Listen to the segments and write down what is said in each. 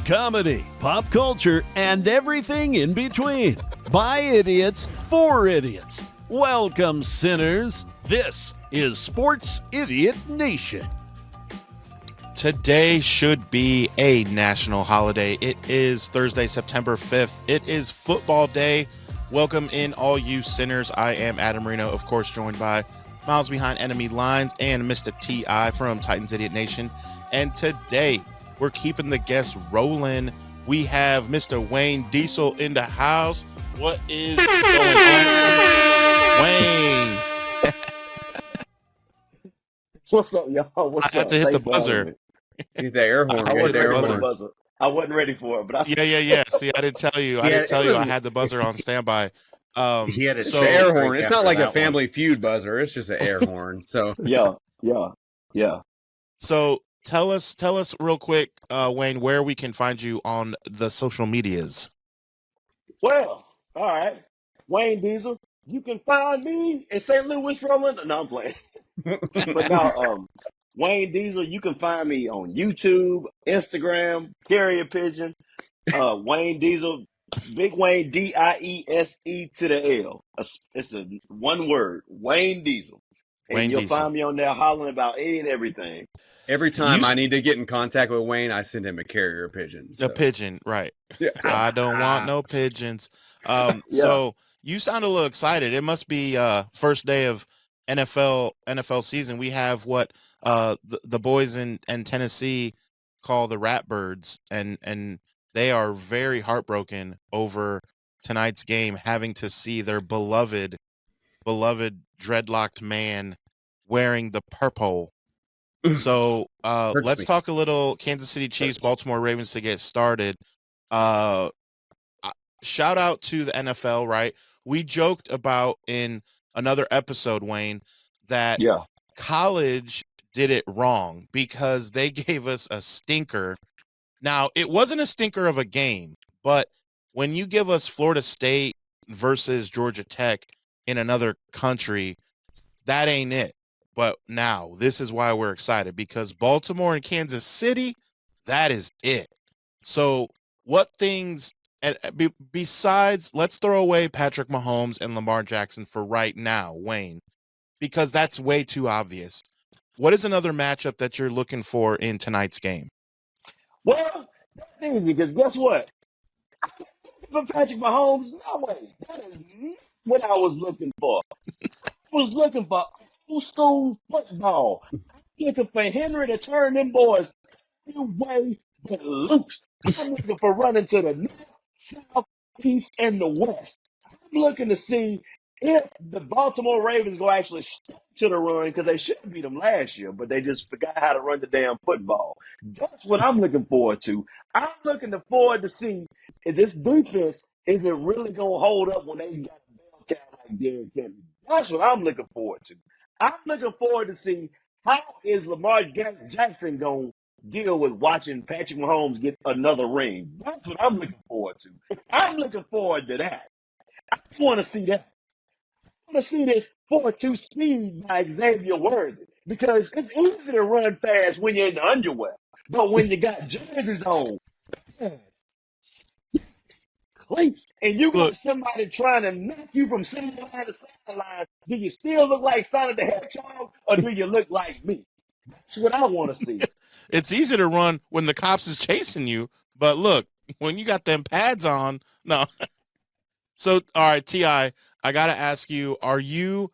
comedy, pop culture, and everything in between. By idiots, for idiots. Welcome, sinners. This is Sports Idiot Nation. Today should be a national holiday. It is Thursday, September 5th. It is football day. Welcome in all you sinners. I am Adam Marino, of course, joined by Miles Behind Enemy Lines and Mr. T.I. from Titans Idiot Nation. And today, we're keeping the guests rolling. We have Mr. Wayne Diesel in the house. What is going on, Wayne? What's up, y'all? What's up? I had to hit the buzzer. Hit the air horn. I wasn't ready for buzzer. the buzzer. I wasn't ready for it, but Yeah. See, I didn't tell you. I had the buzzer on standby. He had it. So- It's the air horn. It's not like a that one. Family Feud buzzer. It's just an air horn. So yeah. So tell us real quick, Wayne, where we can find you on the social medias. Well, all right. Wayne Diesel, you can find me in St. Louis, Roland. No, I'm playing. But no, Wayne Diesel, you can find me on YouTube, Instagram, Carrier Pigeon, Wayne Diesel, Big Wayne, D-I-E-S-E to the L. It's a one word, Wayne Diesel. And Wayne you'll Diesel. find me on there hollering about any and everything. every time You I st- need to get in contact with Wayne, I send him a carrier pigeon. So. A pigeon, right? Yeah. I don't want no pigeons. Yeah. So you sound a little excited. It must be first day of NFL season. We have what the boys in Tennessee call the Ratbirds, and they are very heartbroken over tonight's game, having to see their beloved dreadlocked man wearing the purple. So Hurts let's me. talk a little Kansas City Chiefs, Hurts. Baltimore Ravens to get started. Uh, shout out to the NFL, right? We joked about in another episode, Wayne, that Yeah. college did it wrong because they gave us a stinker. Now, it wasn't a stinker of a game, but when you give us Florida State versus Georgia Tech in another country, that ain't it. But now, this is why we're excited, because Baltimore and Kansas City, that is it. So what things, besides, let's throw away Patrick Mahomes and Lamar Jackson for right now, Wayne, because that's way too obvious. What is another matchup that you're looking for in tonight's game? Well, that's easy because guess what? For Patrick Mahomes, no way. That is not what I was looking for. I was looking for old school football. I'm looking for Henry to turn them boys way but loose. I'm looking for running to the north, south, east, and the west. I'm looking to see if the Baltimore Ravens go actually stick to the run because they should have beat them last year, but they just forgot how to run the damn football. That's what I'm looking forward to. I'm looking forward to see if this defense is it really gonna hold up when they got a bell cat like Derrick Henry. That's what I'm looking forward to. I'm looking forward to see how is Lamar Jackson going to deal with watching Patrick Mahomes get another ring. That's what I'm looking forward to. I'm looking forward to that. I want to see that. I want to see this 4-2 speed by Xavier Worthy because it's easy to run fast when you're in the underwear, but when you got jerseys on, cleats, and you got Look, somebody trying to knock you from sideline to sideline, do you still look like Sonic the Hedgehog or do you look like me? That's what I want to see. it's easy to run when the cops is chasing you, but look, when you got them pads on, no. So, all right, T.I., I got to ask you, are you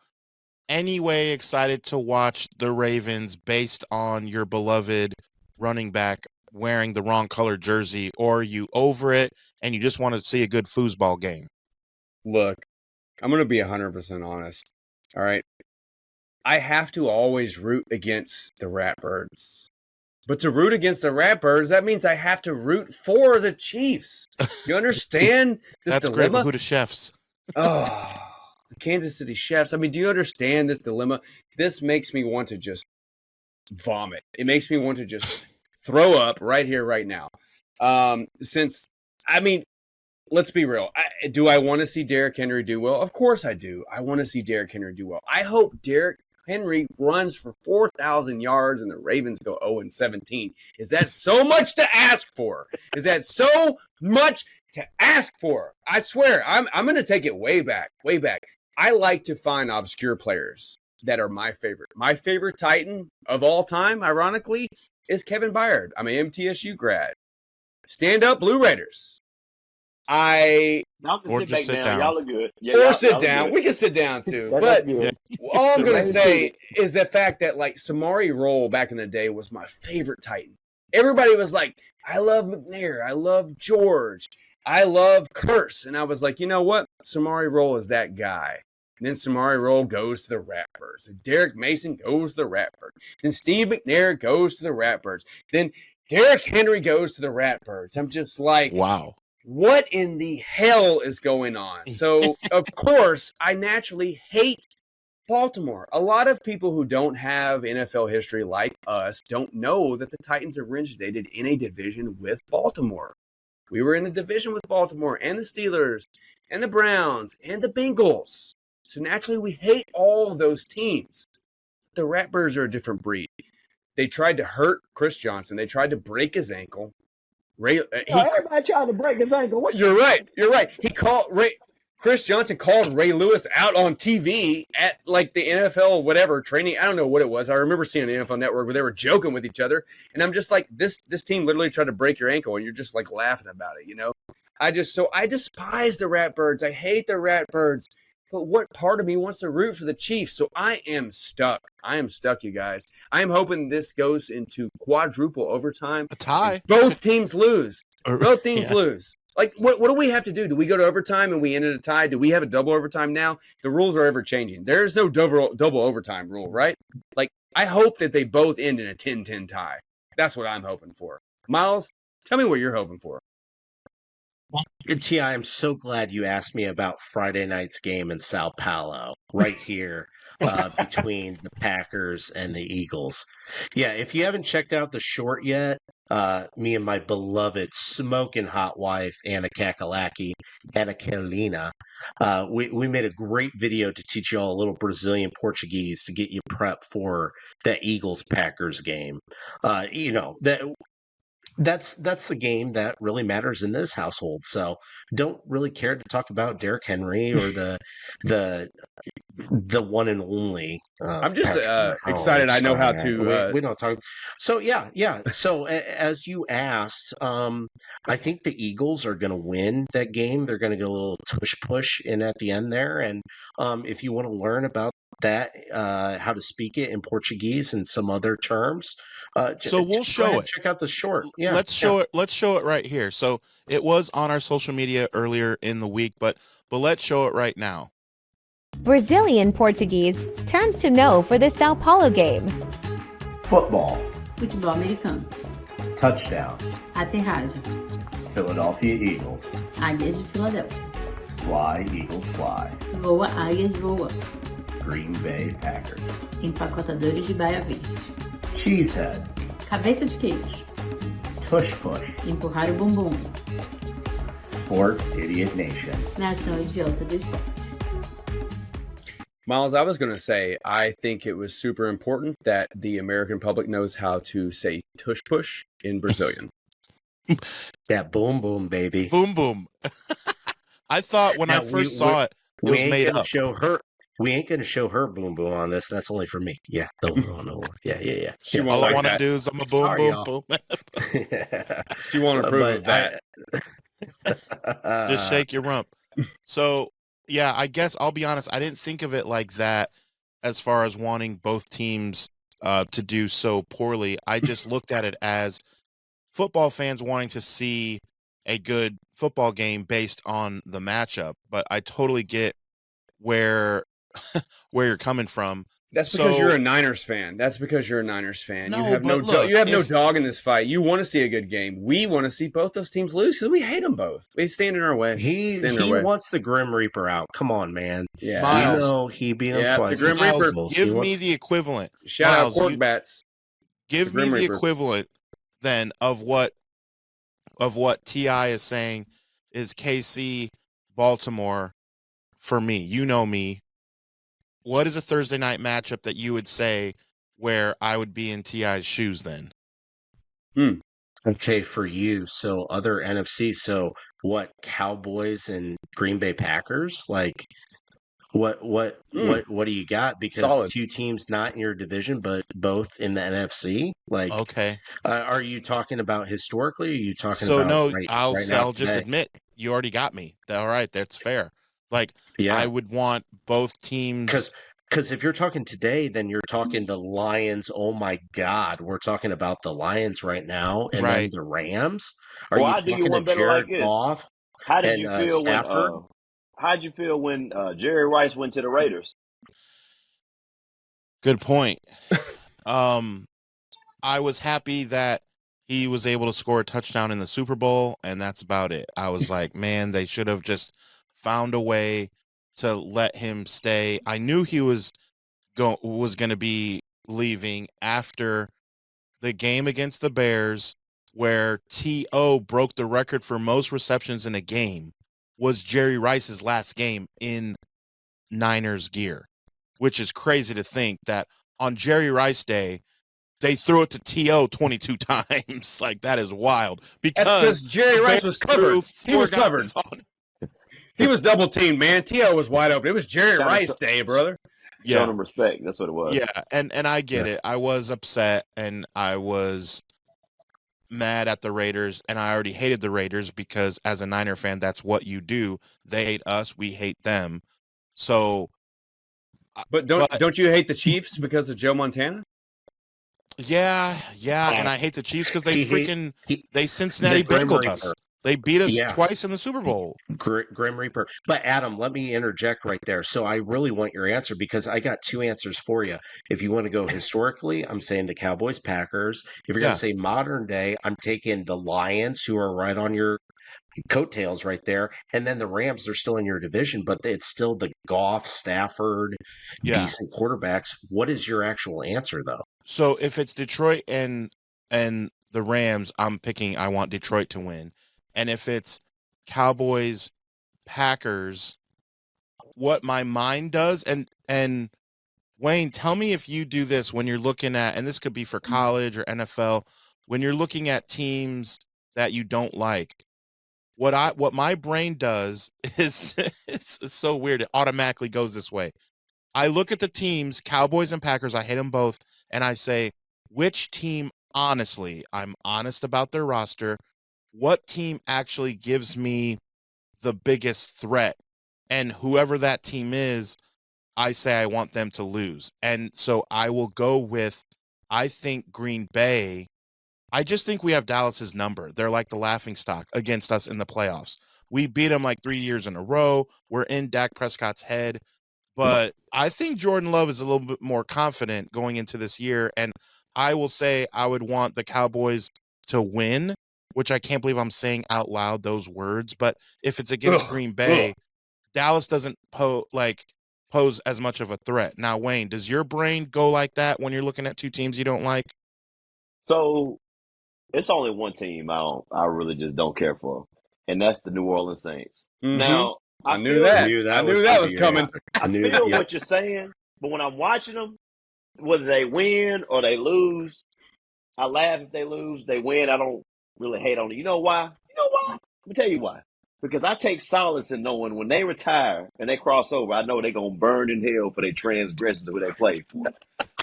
anyway excited to watch the Ravens based on your beloved running back wearing the wrong color jersey, or are you over it and you just want to see a good foosball game? Look, I'm going to be 100% honest. All right. I have to always root against the Ratbirds. But to root against the Ratbirds, that means I have to root for the Chiefs. You understand this That's great, dilemma? but who the chefs? Oh, the Kansas City Chiefs. I mean, do you understand this dilemma? This makes me want to just vomit. It makes me want to just throw up right here, right now. Let's be real. Do I want to see Derrick Henry do well? Of course I do. I want to see Derrick Henry do well. I hope Derrick Henry runs for 4,000 yards and the Ravens go 0-17. Is that so much to ask for? Is that so much to ask for? I swear, I'm going to take it way back, way back. I like to find obscure players that are my favorite. My favorite Titan of all time, ironically, is Kevin Byard. I'm an MTSU grad. Stand up, Blue Raiders. Y'all can Or sit just back sit down. down. Y'all are good. Yeah, Or y'all sit are down. good. We can sit down too. That's But good. all I'm going to Raiders say good. is the fact that like Samari Roll back in the day was my favorite Titan. Everybody was like, I love McNair. I love George. I love Curse. And I was like, you know what? Samari Roll is that guy. And then Samari Roll goes to the Ratbirds. And Derek Mason goes to the Ratbirds. Then Steve McNair goes to the Ratbirds. Then Derrick Henry goes to the Ratbirds. I'm just like, Wow. what in the hell is going on? So, of course, I naturally hate Baltimore. A lot of people who don't have NFL history like us don't know that the Titans originated in a division with Baltimore. We were in a division with Baltimore and the Steelers and the Browns and the Bengals. So naturally, we hate all of those teams. The Ratbirds are a different breed. They tried to hurt Chris Johnson. They tried to break his ankle. Everybody trying to break his ankle. What? You're right. You're right. Chris Johnson called Ray Lewis out on TV at like the NFL whatever training. I don't know what it was. I remember seeing an NFL Network where they were joking with each other, and I'm just like, this team literally tried to break your ankle, and you're just like laughing about it, you know? I despise the Ratbirds. I hate the Ratbirds. But what part of me wants to root for the Chiefs? So I am stuck. You guys. I am hoping this goes into quadruple overtime. A tie. Both teams lose. Both teams Yeah. lose. Like, what do we have to do? Do we go to overtime and we end in a tie? Do we have a double overtime now? The rules are ever changing. There is no double overtime rule, right? Like, I hope that they both end in a 10-10 tie. That's what I'm hoping for. Miles, tell me what you're hoping for. T, I'm so glad you asked me about Friday night's game in Sao Paulo, right here between the Packers and the Eagles. Yeah, if you haven't checked out the short yet, me and my beloved smoking hot wife, Anna Kakalaki, Anna Carolina, we made a great video to teach you all a little Brazilian Portuguese to get you prepped for that Eagles-Packers game. You know, that's the game that really matters in this household. So don't really care to talk about Derrick Henry or the one and only. I'm just Patrick excited. I know Mahomes. how Man, to. we don't talk. So yeah. So as you asked, I think the Eagles are going to win that game. They're going to get a little tush push in at the end there, and if you want to learn about that, how to speak it in Portuguese and some other terms. So we'll show it. Check out the short. Yeah, Let's show it. Let's show it right here. So it was on our social media earlier in the week, but let's show it right now. Brazilian Portuguese, terms to know for the Sao Paulo game. Football, Futebol americano. touchdown, Aterragem. Philadelphia Eagles, Águias de Filadélfia. fly Eagles fly, Voa, águias voa. Green Bay Packers, Empacotadores de baia verde. cheesehead, Cabeça de queijo. tush push, Empurrar o bumbum. Sports Idiot Nation. Nação idiota do esporte. Miles, I was going to say, I think it was super important that the American public knows how to say tush push in Brazilian. Yeah, boom boom, baby. Boom, boom. I thought when I first saw it, it was made up. We ain't gonna show her boom boom on this. That's only for me. Yeah, no. Yeah. She won't All I like want to that. do is I'm a boom, Sorry, boom, y'all. boom. She won't approve of that. Just shake your rump. So, yeah, I guess I'll be honest. I didn't think of it like that as far as wanting both teams to do so poorly. I just looked at it as football fans wanting to see a good football game based on the matchup. But I totally get where you're coming from. That's because you're a Niners fan. You No, have but look, you have no dog in this fight. You want to see a good game. We want to see both those teams lose because we hate them both. They stand in our way. He wants the Grim Reaper out. Come on, man. Yeah. Miles. You know he beat him Yeah, twice. the Grim Miles, Reaper. give me the equivalent. Shout Miles, out Cork Bats. Give The me Grim the Reaper. equivalent then of what T.I. is saying is KC Baltimore for me. You know me. what is a Thursday night matchup that you would say where I would be in T.I.'s shoes then? Okay, for you. So other NFC. So what? Cowboys and Green Bay Packers? Like what do you got? Because Solid. two teams not in your division, but both in the NFC. Like, Okay. are you talking about historically? Or are you talking So about no, right now I'll just today? admit you already got me. All right, that's fair. Like I Yeah, would want both teams. because if you're talking today, then you're talking the Lions. Oh my God, we're talking about the Lions right now, and then Right. the Rams. Are Well, you I do you talking to one better like Jared this. Goff How did and you feel when Stafford? how'd you feel when Jerry Rice went to the Raiders? Good point. I was happy that he was able to score a touchdown in the Super Bowl, and that's about it. I was like, man, they should have just found a way to let him stay. I knew he was going to be leaving after the game against the Bears, where T.O. broke the record for most receptions in a game, was Jerry Rice's last game in Niners gear, which is crazy to think that on Jerry Rice Day, they threw it to T.O. 22 times. Like, that is wild. That's Because because Jerry the Rice Bears was threw covered. He four was covered. guys on. He was double teamed, man. T.O. was wide open. It was Jerry Gotta Rice show, Day, brother. showing Yeah. them respect. That's what it was. Yeah. And I get it. I was upset and I was mad at the Raiders, and I already hated the Raiders because as a Niner fan, that's what you do. They hate us, we hate them. So, But don't you hate the Chiefs because of Joe Montana? yeah, and I hate the Chiefs because they they Cincinnati The Grim Bengaled Reaper. us. They beat us Yeah. twice in the Super Bowl. Grim Reaper. But Adam, let me interject right there. So I really want your answer because I got two answers for you. If you want to go historically, I'm saying the Cowboys, Packers. If you're going Yeah. to say modern day, I'm taking the Lions, who are right on your coattails right there, and then the Rams. They're still in your division, but it's still the Goff, Stafford, decent quarterbacks. What is your actual answer though? So if it's Detroit and the Rams, I want Detroit to win. And if it's Cowboys, Packers, what my mind does, and Wayne, tell me if you do this when you're looking at, and this could be for college or NFL, when you're looking at teams that you don't like. What my brain does is it's so weird. It automatically goes this way. I look at the teams, Cowboys and Packers, I hate them both, and I say, which team, honestly, I'm honest about their roster, what team actually gives me the biggest threat? And whoever that team is, I say I want them to lose. And so I will go with, I think Green Bay. I just think we have Dallas's number. They're like the laughing stock against us in the playoffs. We beat them like 3 years in a row. We're in Dak Prescott's head. But I think Jordan Love is a little bit more confident going into this year. And I will say I would want the Cowboys to win, which I can't believe I'm saying out loud those words. But if it's against Green Bay, Dallas doesn't pose as much of a threat. Now, Wayne, does your brain go like that when you're looking at two teams you don't like? So it's only one team I really just don't care for, and that's the New Orleans Saints. Mm-hmm. Now I knew feel that. I knew that I knew was that gonna was be your coming. answer. I feel what you're saying, but when I'm watching them, whether they win or they lose, I laugh if they lose. They win, I don't really hate on it. You know why? Let me tell you why. Because I take solace in knowing when they retire and they cross over, I know they're gonna burn in hell for their transgressions who they play for.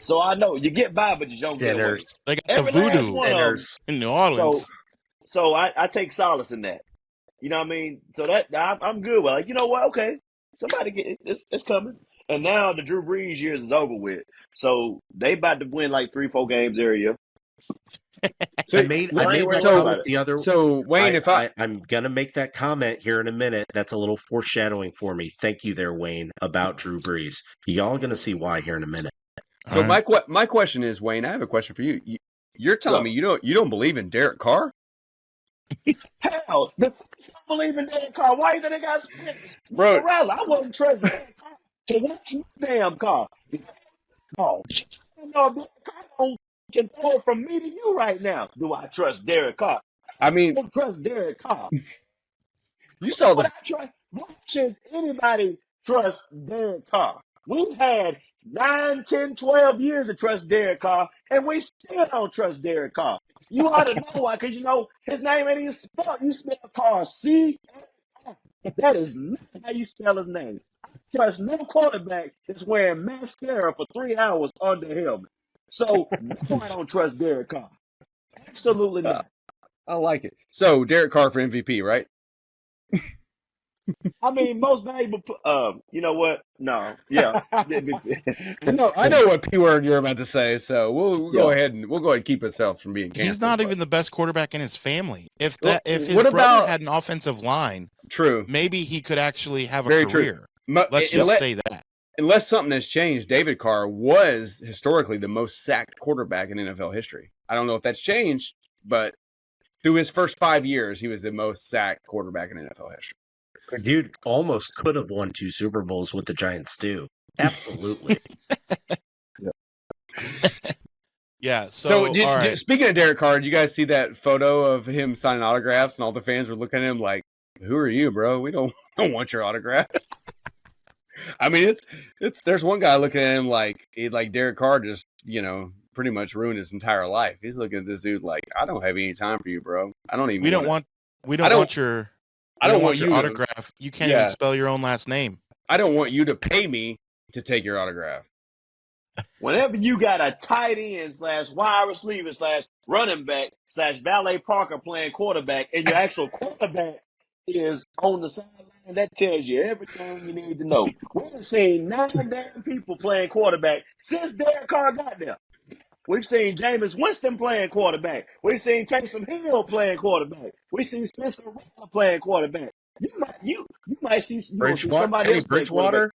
So I know you get by, but you don't get away. Sinners. They got Every the last voodoo one of them. Sinners. in New Orleans. So I take solace in that. You know what I mean? So that I'm good with. Like, you know what? Okay, somebody get it's coming. And now the Drew Brees years is over with. So they about to win like 3-4 games every year. So, I made I ain't that worried comment about it. the other. So Wayne, I'm gonna make that comment here in a minute. That's a little foreshadowing for me. Thank you, there, Wayne, about Drew Brees. Y'all gonna see why here in a minute. so my question is, Wayne, I have a question for you. You're telling me you don't believe in Derek Carr? Hell, the Saints don't believe in Derek Carr. Why you think they got Bro. Morales? I wouldn't trust Derek Carr to watch my damn car. Oh, I know if Derek Carr can throw it from me to you right now. Do I trust Derek Carr? I I mean, don't trust Derek Carr. you saw Why the would I trust? Why should anybody trust Derek Carr? We've had 9, 10, 12 years to trust Derek Carr, and we still don't trust Derek Carr. You ought to know why, because you know his name ain't even spelled. You spell Carr C. That is not how you spell his name. I trust no quarterback that's wearing mascara for 3 hours on the helmet. So no, I don't trust Derek Carr. Absolutely not. I like it. So Derek Carr for MVP, right? I mean, most valuable. You know what? No, yeah. I know what P word you're about to say. So we'll go ahead and keep ourselves from being canceled. He's not even the best quarterback in his family. If his what brother about- had an offensive line, True. maybe he could actually have a Very career. true. Let's just say that. Unless something has changed, David Carr was historically the most sacked quarterback in NFL history. I don't know if that's changed, but through his first 5 years, he was the most sacked quarterback in NFL history. Dude almost could have won 2 Super Bowls with the Giants too. Absolutely. Yeah. So, all right. Speaking of Derek Carr, did you guys see that photo of him signing autographs and all the fans were looking at him like, "Who are you, bro? We don't want your autograph." I mean, it's. There's one guy looking at him like Derek Carr just pretty much ruined his entire life. He's looking at this dude like, "I don't have any time for you, bro. I don't even. We don't want your autograph. You can't even spell your own last name. I don't want you to pay me to take your autograph." Whenever you got a tight end / wide receiver / running back / valet parker playing quarterback, and your actual quarterback is on the sideline, that tells you everything you need to know. We've seen 9 damn people playing quarterback since Derek Carr got there. We've seen Jameis Winston playing quarterback. We've seen Taysom Hill playing quarterback. We've seen Spencer Rattler playing quarterback. You might see somebody else Bridgewater.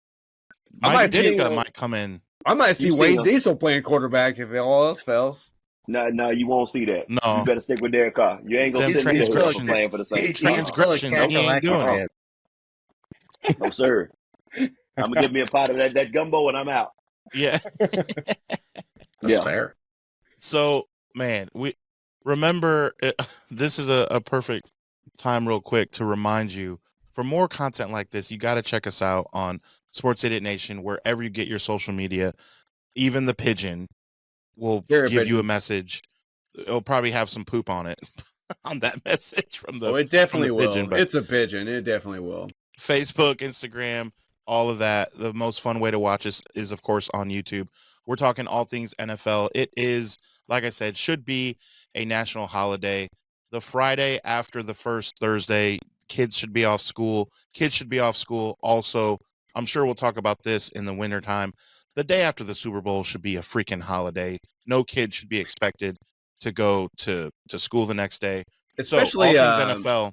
Mike Ditka might come in. I might see Wade Diesel playing quarterback if all else fails. No, you won't see that. No. You better stick with Derek Carr. You ain't going to sit here playing for the same team. Transgressions. He ain't doing it. No, sir. I'm going to give me a pot of that gumbo and I'm out. Yeah. That's fair. So, man, we remember this is a perfect time real quick to remind you, for more content like this, you got to check us out on Sports Idiot Nation, wherever you get your social media. Even the pigeon will give you a message. It'll probably have some poop on it on that message from the. Oh, it definitely will. Pigeon, it's a pigeon. It definitely will. Facebook, Instagram, all of that. The most fun way to watch us is, of course, on YouTube. We're talking all things NFL. It is, like I said, should be a national holiday. The Friday after the first Thursday, kids should be off school. Kids should be off school. Also, I'm sure we'll talk about this in the wintertime. The day after the Super Bowl should be a freaking holiday. No kid should be expected to go to school the next day. Especially so, all things NFL.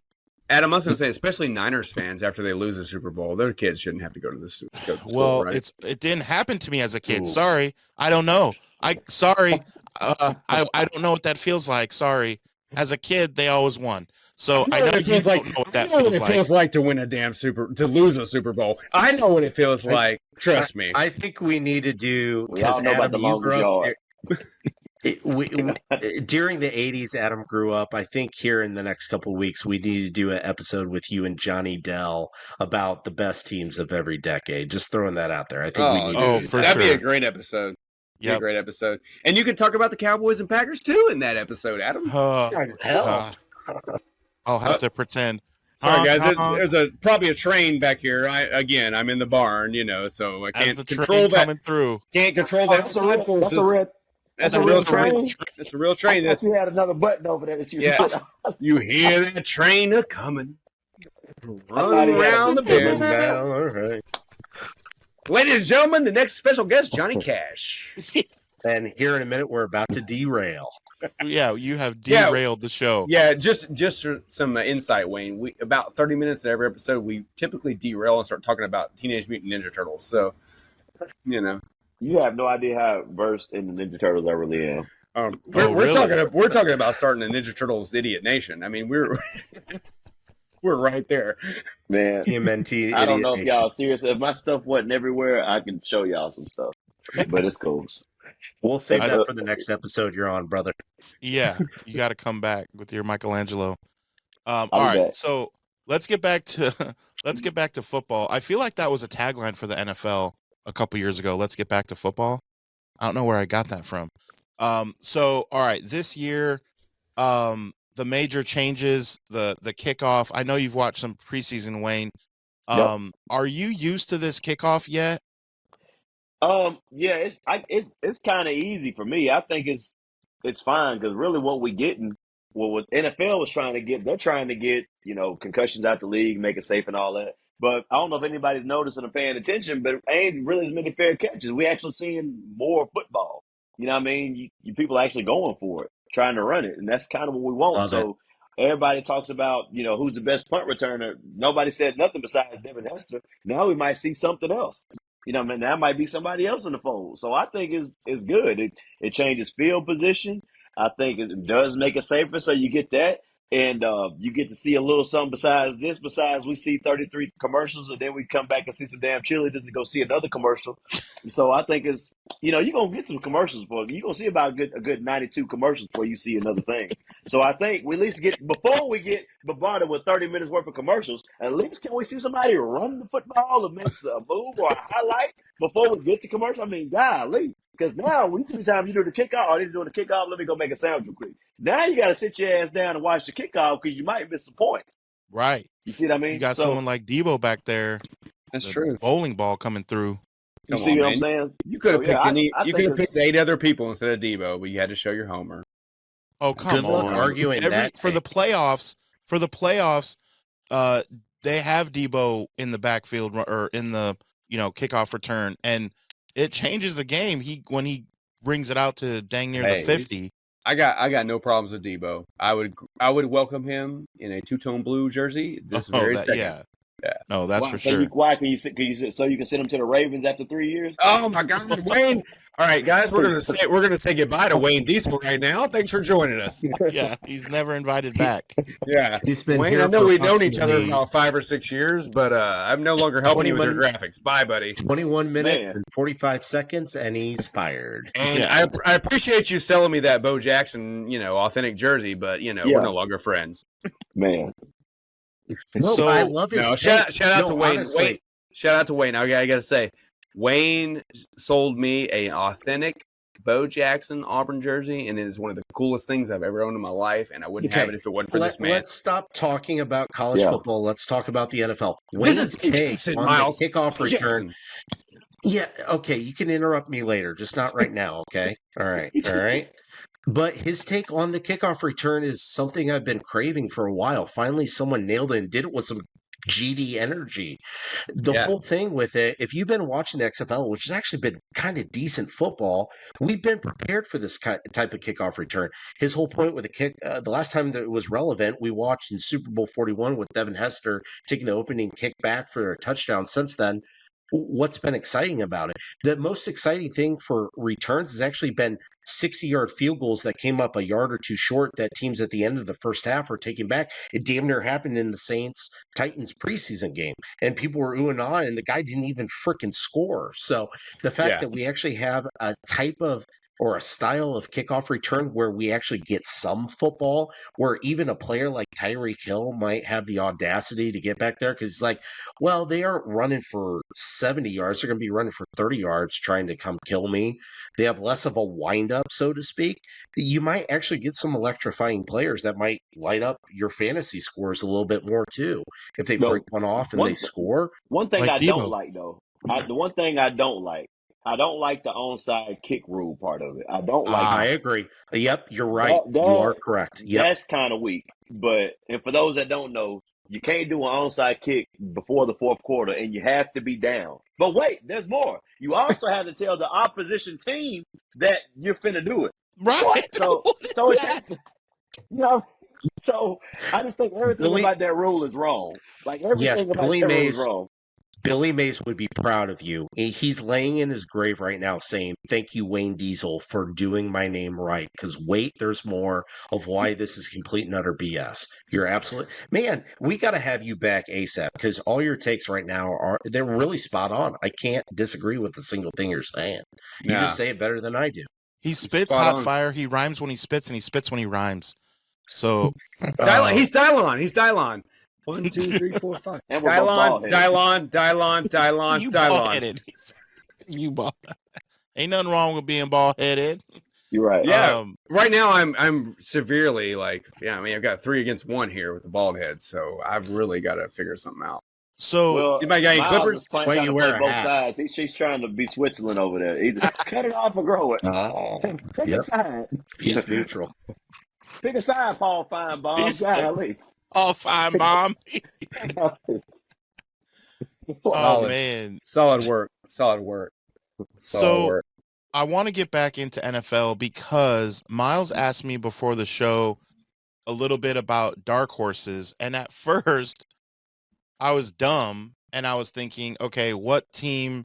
Adam, I was going to say, especially Niners fans, after they lose the Super Bowl, their kids shouldn't have to go to school. Well, right? it didn't happen to me as a kid. Ooh. Sorry, I don't know. I don't know what that feels like. Sorry, as a kid, they always won. So I know you don't know what that feels like. It feels like to win a damn to lose a Super Bowl. I know what it feels like. Trust me. I think we need to do. We all know about the longest yard. During the 80s, Adam grew up. I think here in the next couple of weeks, we need to do an episode with you and Johnny Dell about the best teams of every decade. Just throwing that out there. I think we need to do that. That'd be a great episode. Yeah, great episode. And you can talk about the Cowboys and Packers too in that episode, Adam. I'll have to pretend. Sorry, guys. There's probably a train back here. I'm in the barn, so I can't control that. Coming through. Can't control that. That's a real train. It's a real train. I you had another button over there that you. Yes. You hear that train a coming, run around the bend. All right. Ladies and gentlemen, the next special guest, Johnny Cash. And here in a minute, we're about to derail. Yeah, you have derailed the show. Yeah, just for some insight, Wayne. We about 30 minutes in every episode, we typically derail and start talking about Teenage Mutant Ninja Turtles. So, you have no idea how versed in the Ninja Turtles I really am. We're talking about starting a Ninja Turtles Idiot Nation. I mean, we're right there, man. TMNT. I don't know if y'all serious. If my stuff wasn't everywhere, I can show y'all some stuff. But it's cool. We'll save that for the next episode you're on, brother. Yeah, you got to come back with your Michelangelo. All right, so let's get back to football. I feel like that was a tagline for the NFL a couple years ago. Let's get back to football. I don't know where I got that from. So all right, this year, the major changes, the kickoff. I know you've watched some preseason, Wayne. Yep. Are you used to this kickoff yet? Yeah, it's kind of easy for me. I think it's fine because really what we getting, what NFL was trying to get, they're trying to get concussions out the league, make it safe and all that. But I don't know if anybody's noticing or paying attention, but ain't really as many fair catches. We actually seeing more football. You know what I mean? You people are actually going for it, trying to run it, and that's kind of what we want. Love it. So everybody talks about who's the best punt returner. Nobody said nothing besides Devin Hester. Now we might see something else. I mean, that might be somebody else in the fold. So I think it's good. It changes field position. I think it does make it safer, so you get that. And you get to see a little something besides this. Besides, we see 33 commercials, and then we come back and see some damn cheerleaders to go see another commercial. So I think you're going to get some commercials for it. You're going to see about a good 92 commercials before you see another thing. So I think we at least before we get bombarded with 30 minutes worth of commercials, at least can we see somebody run the football or make a move or a highlight before we get to commercial? I mean, golly. Because now, when you see times you do the kickoff, or they're doing the kickoff, let me go make a sandwich real quick. Now you got to sit your ass down and watch the kickoff because you might miss the point. Right. You see what I mean? You got someone like Debo back there. That's the true. Bowling ball coming through. You Come see on, what man. I'm saying? You could have So, picked I you think could have picked 8 other people instead of Debo, but you had to show your homer. Oh, come Good luck on. arguing that For the playoffs, they have Debo in the backfield or in the kickoff return, and it changes the game. When he brings it out to dang near the 50. I got no problems with Debo. I would welcome him in a two-tone blue jersey this very second. Yeah. No, that's for so sure. Why can you so you can send him to the Ravens after 3 years? Oh my God, Wayne! All right, guys, we're gonna say goodbye to Wayne Diesel right now. Thanks for joining us. Yeah, he's never invited back. Yeah, He's been Wayne. here I know for we've known each other approximately about 5 or 6 years, but I'm no longer helping you with your graphics. Bye, buddy. 21 minutes Man. and 45 seconds, and he's fired. And I appreciate you selling me that Bo Jackson, authentic jersey, but we're no longer friends. Man. No, So- but I love his No, take. shout out to Wayne. Honestly, Wayne. Shout out to Wayne. I gotta say, Wayne sold me an authentic Bo Jackson Auburn jersey, and it is one of the coolest things I've ever owned in my life. And I wouldn't have it if it wasn't for this man. Let's stop talking about college football. Let's talk about the NFL. This Wayne's is take Jackson, on Miles. the kickoff Bo return. Jackson. Yeah, okay, you can interrupt me later, just not right now, okay? All right. But his take on the kickoff return is something I've been craving for a while. Finally, someone nailed it and did it with some GD energy. The whole thing with it, if you've been watching the XFL, which has actually been kind of decent football, we've been prepared for this type of kickoff return. His whole point with the kick, the last time that it was relevant, we watched in Super Bowl 41 with Devin Hester taking the opening kick back for a touchdown. Since then, what's been exciting about it? The most exciting thing for returns has actually been 60-yard field goals that came up a yard or two short that teams at the end of the first half are taking back. It damn near happened in the Saints-Titans preseason game, and people were oohing and ahhing, and the guy didn't even freaking score. So the fact that we actually have a type of or a style of kickoff return where we actually get some football, where even a player like Tyreek Hill might have the audacity to get back there, because it's like, well, they aren't running for 70 yards. They're going to be running for 30 yards trying to come kill me. They have less of a wind-up, so to speak. You might actually get some electrifying players that might light up your fantasy scores a little bit more, too, if they break one off and they score. One thing Like I Debo. don't like, though, the one thing I don't like the onside kick rule part of it. I don't like I agree. Yep, you're right. You are correct. Yep. That's kind of weak. And for those that don't know, you can't do an onside kick before the fourth quarter, and you have to be down. But wait, there's more. You also have to tell the opposition team that you're finna do it. Right. So it's so I just think everything about that rule is wrong. Like everything about that rule is wrong. Billy Mays would be proud of you. He's laying in his grave right now saying, thank you, Wayne Diesel, for doing my name right. Because wait, there's more of why this is complete and utter BS. You're absolutely... Man, we got to have you back ASAP, because all your takes right now they're really spot on. I can't disagree with a single thing you're saying. You just say it better than I do. He spits hot fire. He rhymes when he spits, and he spits when he rhymes. So he's Dylon. He's Dylon. 1, 2, 3, 4, 5. And we're both bald-headed. Dylon. You ball. Ain't nothing wrong with being bald headed. You're right. Yeah. Right now, I'm severely like, I mean, I've got 3 against 1 here with the bald head, so I've really got to figure something out. So Well, Anybody got any Miles clippers? is why trying you to wear play a both hat. sides. She's trying to be Switzerland over there. Either cut it off or grow it. Oh, Pick yep. a side. He's neutral. Pick a side, Paul Feinbaum. He's Golly. all fine, bomb. Oh Solid. man. Solid work. Solid work. Solid So work. I want to get back into NFL because Miles asked me before the show a little bit about dark horses, and at first I was dumb and I was thinking, okay, what team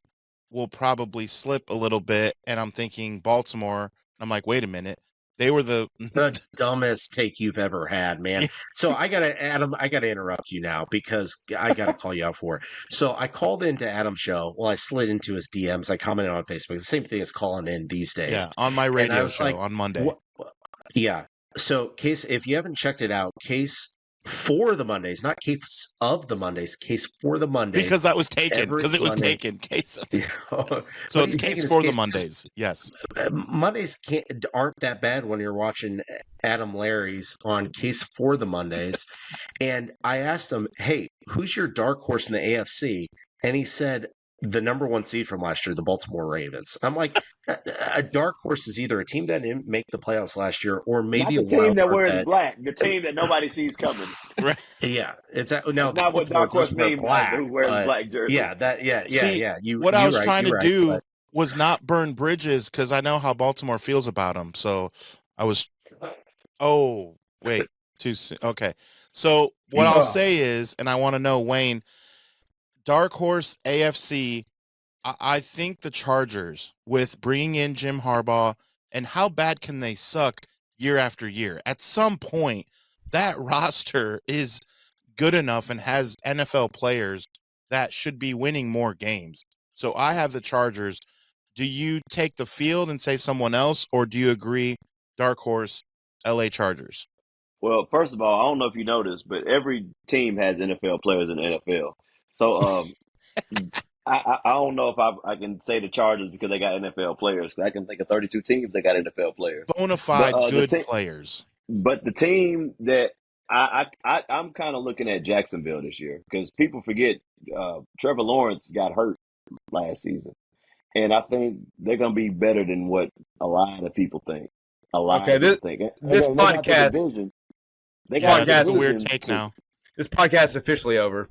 will probably slip a little bit? And I'm thinking Baltimore. I'm like, wait a minute. They were the Dumbest take you've ever had, man. So I gotta interrupt you now because I gotta call you out for it. So I called into Adam's show. Well, I slid into his DMs. I commented on Facebook. The same thing as calling in these days. yeah, on my And I radio was show like, on Monday. what? Yeah. So case, if you haven't checked it out, case for the Mondays, not case of the Mondays, case for the Mondays. Because that was taken. every Because it was Monday. taken. Case of, But so it's he's taking case his for the case- Mondays. Yes. Mondays aren't that bad when you're watching Adam Larry's on Case for the Mondays. And I asked him, hey, who's your dark horse in the AFC? And he said, the number 1 seed from last year, the Baltimore Ravens. I'm like, a dark horse is either a team that didn't make the playoffs last year or maybe Not a the team wild that card wears bet. black. The team that nobody sees coming. Yeah, it's now That's not what Baltimore dark horse does wear means. black, Who wears but black jerseys? yeah, See, You, what I you're was right, trying to you're right, do but- was not burn bridges because I know how Baltimore feels about them. So I was, oh, wait, too soon. Okay. So what I'll say is, and I want to know, Wayne, dark horse AFC, I think the Chargers, with bringing in Jim Harbaugh, and how bad can they suck year after year? At some point, that roster is good enough and has NFL players that should be winning more games. So I have the Chargers. Do you take the field and say someone else, or do you agree, dark horse, LA Chargers? Well, first of all, I don't know if you noticed, but every team has NFL players in the NFL. So I don't know if I can say the Chargers because they got NFL players. I can think of 32 teams that got NFL players. Bona fide But, good players. But the team that I'm kind of looking at Jacksonville this year because people forget Trevor Lawrence got hurt last season. And I think they're going to be better than what a lot of people think. A lot Okay, of people think. And this they got the podcast- division. They Yeah, got the that's a division weird take to- now. This podcast is officially over.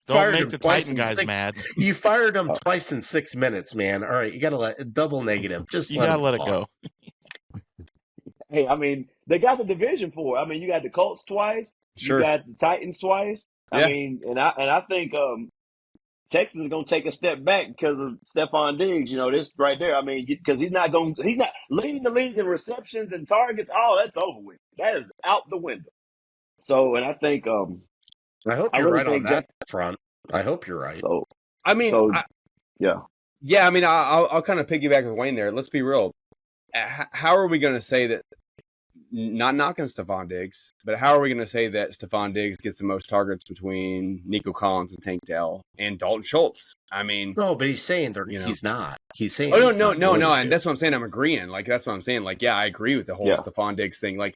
Don't Fired make him the twice Titan in guys 6 mad. You fired him twice in 6 minutes, man. All right, you got to let double negative. Just You let gotta him let it talk. go. Hey, I mean, they got the division for it. I mean, you got the Colts twice. Sure. You got the Titans twice. Yeah. I mean, and I think Texas is going to take a step back because of Stephon Diggs. You know, this right there. I mean, because he's not leading the league in receptions and targets. Oh, that's over with. That is out the window. So, and I think I hope I you're really right on think that front. I hope you're right. so. I mean, So, yeah. yeah, I mean, I'll kind of piggyback with Wayne there. Let's be real. How are we going to say that? Not knocking Stephon Diggs, but how are we going to say that Stephon Diggs gets the most targets between Nico Collins and Tank Dell and Dalton Schultz? I mean, No, but he's saying he's not. He's saying. oh he's no, not no, going no, to. and that's what I'm saying. I'm agreeing. Like that's what I'm saying. Like, yeah, I agree with the whole Yeah. Stephon Diggs thing. Like,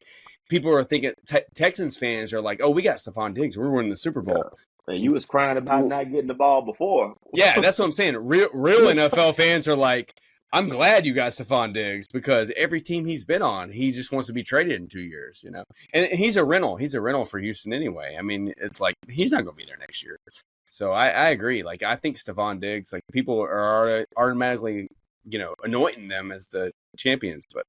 people are thinking Texans fans are like, oh, we got Stephon Diggs. We're winning the Super Bowl. And you was crying about not getting the ball before. Yeah, that's what I'm saying. Real NFL fans are like, I'm glad you got Stephon Diggs because every team he's been on, he just wants to be traded in 2 years, you know. And he's a rental. He's a rental for Houston anyway. I mean, it's like he's not going to be there next year. So I agree. Like I think Stephon Diggs, like people are automatically, you know, anointing them as the champions, but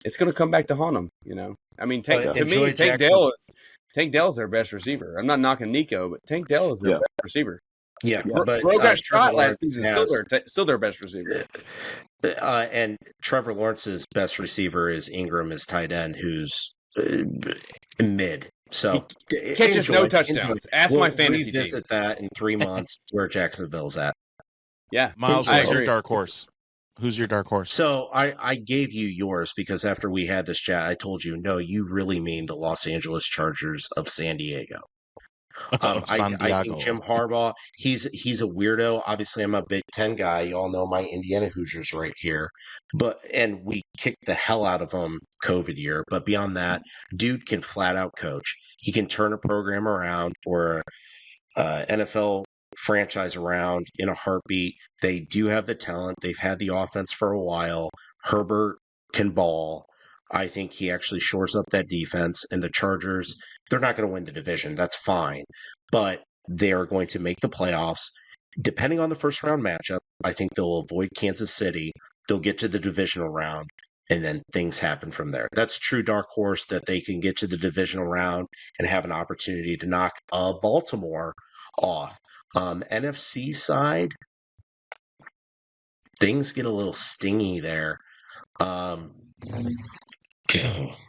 it's going to come back to haunt them, you know. I mean, But to enjoy me, Tank Dell's their best receiver. I'm not knocking Nico, but Tank Dell is their Yeah. best receiver. Yeah, Yeah. but Bro got shot Trevor last season. Lawrence Still their best receiver. and Trevor Lawrence's best receiver is Ingram, his tight end, who's mid. So Catches no touchdowns. Ask We'll my fantasy team. revisit that in 3 months where Jacksonville's at. Yeah, Miles, I who's your agree. dark horse? Who's your dark horse? So I gave you yours because after we had this chat, I told you, no, you really mean the Los Angeles Chargers of San Diego. I think Jim Harbaugh, he's a weirdo. Obviously, I'm a Big Ten guy. You all know my Indiana Hoosiers right here, and we kicked the hell out of them COVID year. But beyond that, dude can flat out coach. He can turn a program around or NFL franchise around in a heartbeat. They do have the talent. They've had the offense for a while. Herbert can ball. I think he actually shores up that defense. And the Chargers, they're not going to win the division. That's fine. But they are going to make the playoffs. Depending on the first round matchup, I think they'll avoid Kansas City. They'll get to the divisional round. And then things happen from there. That's true dark horse that they can get to the divisional round and have an opportunity to knock Baltimore off. NFC side, things get a little stingy there.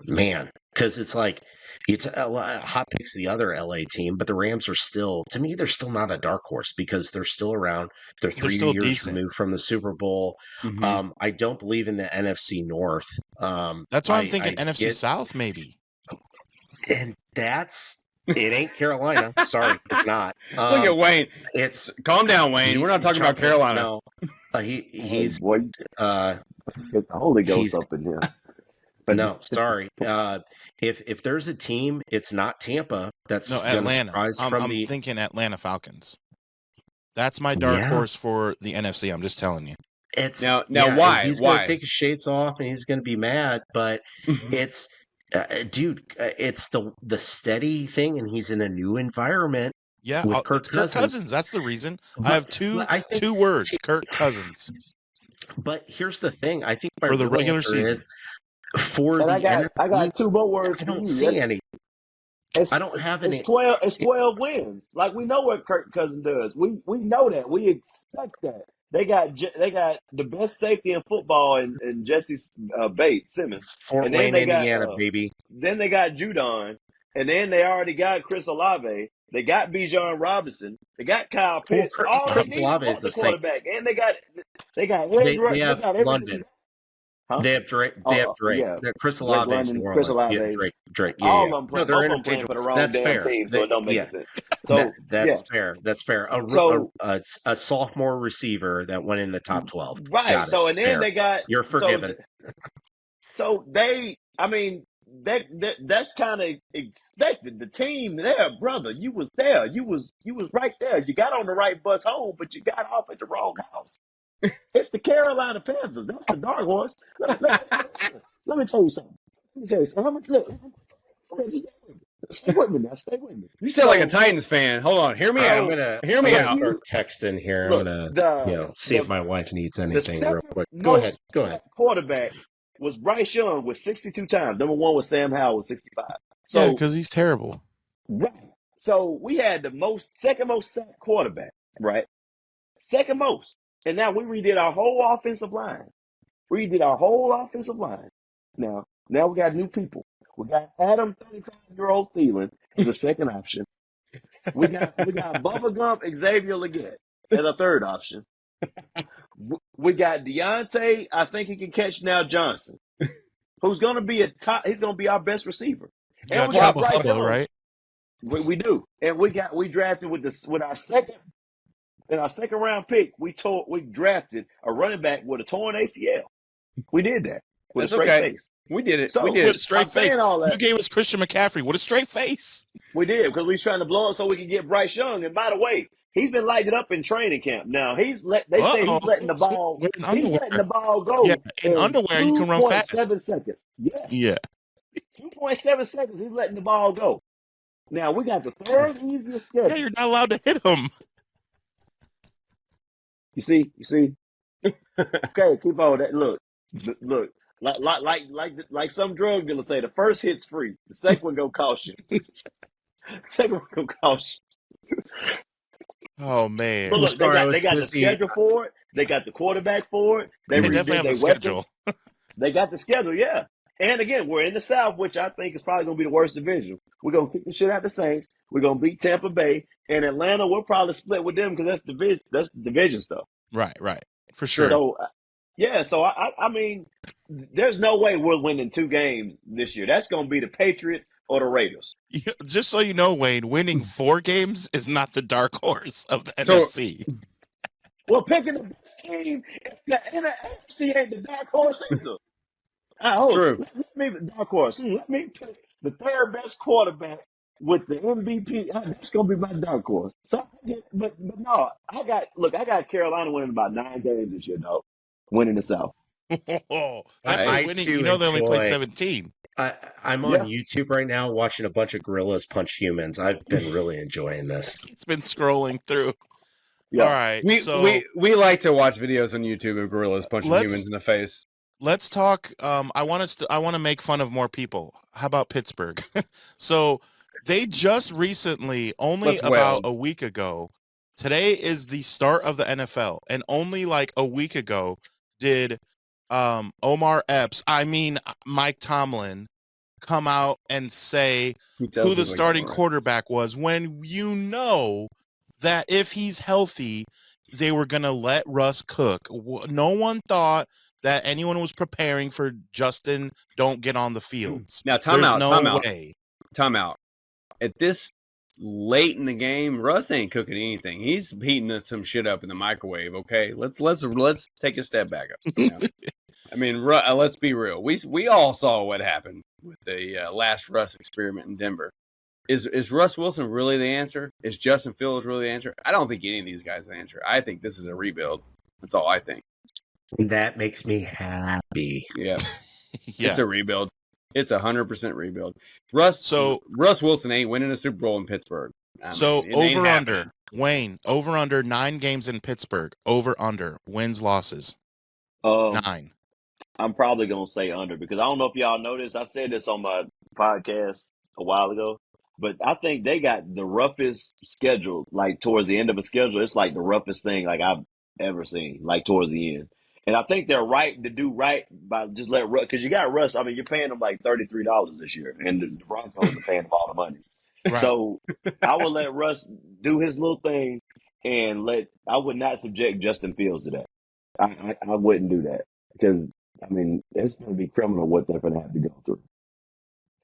Man, because it's like hot picks the other LA team, but the Rams are still, to me, they're still not a dark horse because they're still around. They're 3 years decent. removed from the Super Bowl. Mhm. I don't believe in the NFC North. That's why I'm thinking NFC South, maybe. And it ain't Carolina. Sorry, it's not. Look at Wayne. It's calm down, Wayne. We're not talking about Carolina. No, he's boy, uh, get the Holy Ghost he's- up in here. no, sorry. If there's a team, it's not Tampa. That's No, gonna Atlanta. surprise I'm thinking Atlanta Falcons. That's my dark horse for the NFC. I'm just telling you. It's now why? He's Why? gonna take his shades off and he's gonna be mad, but it's dude, it's the steady thing, and he's in a new environment. Yeah, with Kirk Cousins. That's the reason. But- I have two words: Kirk Cousins. But here's the thing: I think my For the real regular answer season. is for And the I got NFC, 2 more words. I for don't you. see any. I don't have any. It's 12. It's 12 wins. Like, we know what Kirk Cousins does. We know that. We expect that. They got the best safety in football in Jesse Simmons. Fort And then Wayne, they got, Indiana, baby. Then they got Judon, and then they already got Chris Olave. They got Bijan Robinson. They got Kyle Pitts. All Chris they need Olave is is the the same. quarterback, and they got They have everything. London. Huh? They have Drake. Yeah. Chris Drake Olave is London, New Chris Orleans. Yeah, Olave. Drake. Yeah, All yeah. of them, No, both they're of them playing interchangeable. for the wrong That's damn fair. team, so it don't make sense. So that's fair. That's fair. So- A sophomore receiver that went in the top 12. right. Got it. So and then Fair. they got You're forgiven. So that's kind of expected. The team there, brother, you was there. You was right there. You got on the right bus home, but you got off at the wrong house. It's the Carolina Panthers. That's the dark horse. Let me tell you something. How much look? Stay with me now. Stay with me. You sound like a Titans fan. Hold on. Hear me out. Hear me out. Start texting here. Look, I'm gonna see if my wife needs anything real quick. Go ahead. Quarterback was Bryce Young with 62 times. Number 1 was Sam Howell with 65. So Yeah, because he's terrible. right. So we had the second most sacked quarterback, right? Second most. And now we redid our whole offensive line. Now we got new people. We got Adam, 35-year-old Thielen as a second option. We got Bubba Gump, Xavier Legette as a third option. We got Deontay. I think he can catch now Johnson, who's going to be he's going to be our best receiver. You And got we got Chubba Bryce Hubbard, Young. right? We do, and we drafted with our second round pick. We drafted a running back with a torn ACL. We did that with That's a straight okay. face. We did it. So, we did With it. a straight I'm saying face. all that. You gave us Christian McCaffrey with a straight face. We did, because we was trying to blow up so we could get Bryce Young. And by the way, he's been lighting up in training camp. Now they say he's letting the ball. Wearing He's underwear. letting the ball go. Yeah, in underwear you can run fast. 2.7 seconds. Yes. Yeah. 2.7 seconds. He's letting the ball go. Now we got the third easiest schedule. Yeah, you're not allowed to hit him. You see. Okay, keep on that. Look. Like some drug dealers say, the first hit's free. The second one gonna cost you. Oh man. But look, they got the schedule for it. They got the quarterback for it. They definitely have the schedule. They got the schedule, yeah. And again, we're in the South, which I think is probably going to be the worst division. We're going to kick the shit out of the Saints. We're going to beat Tampa Bay. And Atlanta, we'll probably split with them because that's division stuff. Right. For sure. So, yeah. So, I mean, there's no way we're winning 2 games this year. That's going to be the Patriots or the Raiders. Just so you know, Wayne, winning 4 games is not the dark horse of the So- NFC. Well, picking the best team in the AFC ain't the dark horse either. True. Let me dark horse. Let me pick the 3rd best quarterback with the MVP. That's gonna be my dark horse. So, but no, I got Carolina winning about 9 games this year, dog. Winning the South. Oh, that's I a winning. too You know they only play enjoy- 17. I'm on Yeah. YouTube right now watching a bunch of gorillas punch humans. I've been really enjoying this. It's been scrolling through. Yeah. All right, We like to watch videos on YouTube of gorillas punching Let's- humans in the face. let's talk. I want to make fun of more people. How about Pittsburgh? So they just recently, only Let's about wail. a week ago. Today is the start of the NFL, and only like a week ago did Omar Epps, Mike Tomlin, come out and say He does who look the like starting Omar. quarterback was, when you know that if he's healthy, they were going to let Russ cook. No one thought that anyone was preparing for Justin don't get on the fields. Now, time There's out. no Time out. way. Time out. At this late in the game, Russ ain't cooking anything. He's heating some shit up in the microwave. Okay, let's take a step back up. You know? I mean, let's be real. We all saw what happened with the last Russ experiment in Denver. Is Russ Wilson really the answer? Is Justin Fields really the answer? I don't think any of these guys are the answer. I think this is a rebuild. That's all I think. That makes me happy. Yeah, Yeah. it's a rebuild. It's 100% rebuild. Russ Wilson ain't winning a Super Bowl in Pittsburgh. I So mean, it ain't over under, happening. Wayne, over under 9 games in Pittsburgh, over under wins losses 9. I'm probably gonna say under because I don't know if y'all noticed. I said this on my podcast a while ago, but I think they got the roughest schedule. Like towards the end of a schedule, it's like the roughest thing like I've ever seen. Like towards the end, and I think they're right to do right by just let Russ because you got Russ. I mean, you're paying them like $33 this year, and the Broncos are paying them all the money. Right. So I would let Russ do his little thing, and I would not subject Justin Fields to that. I wouldn't do that because. I mean, it's going to be criminal what they're going to have to go through.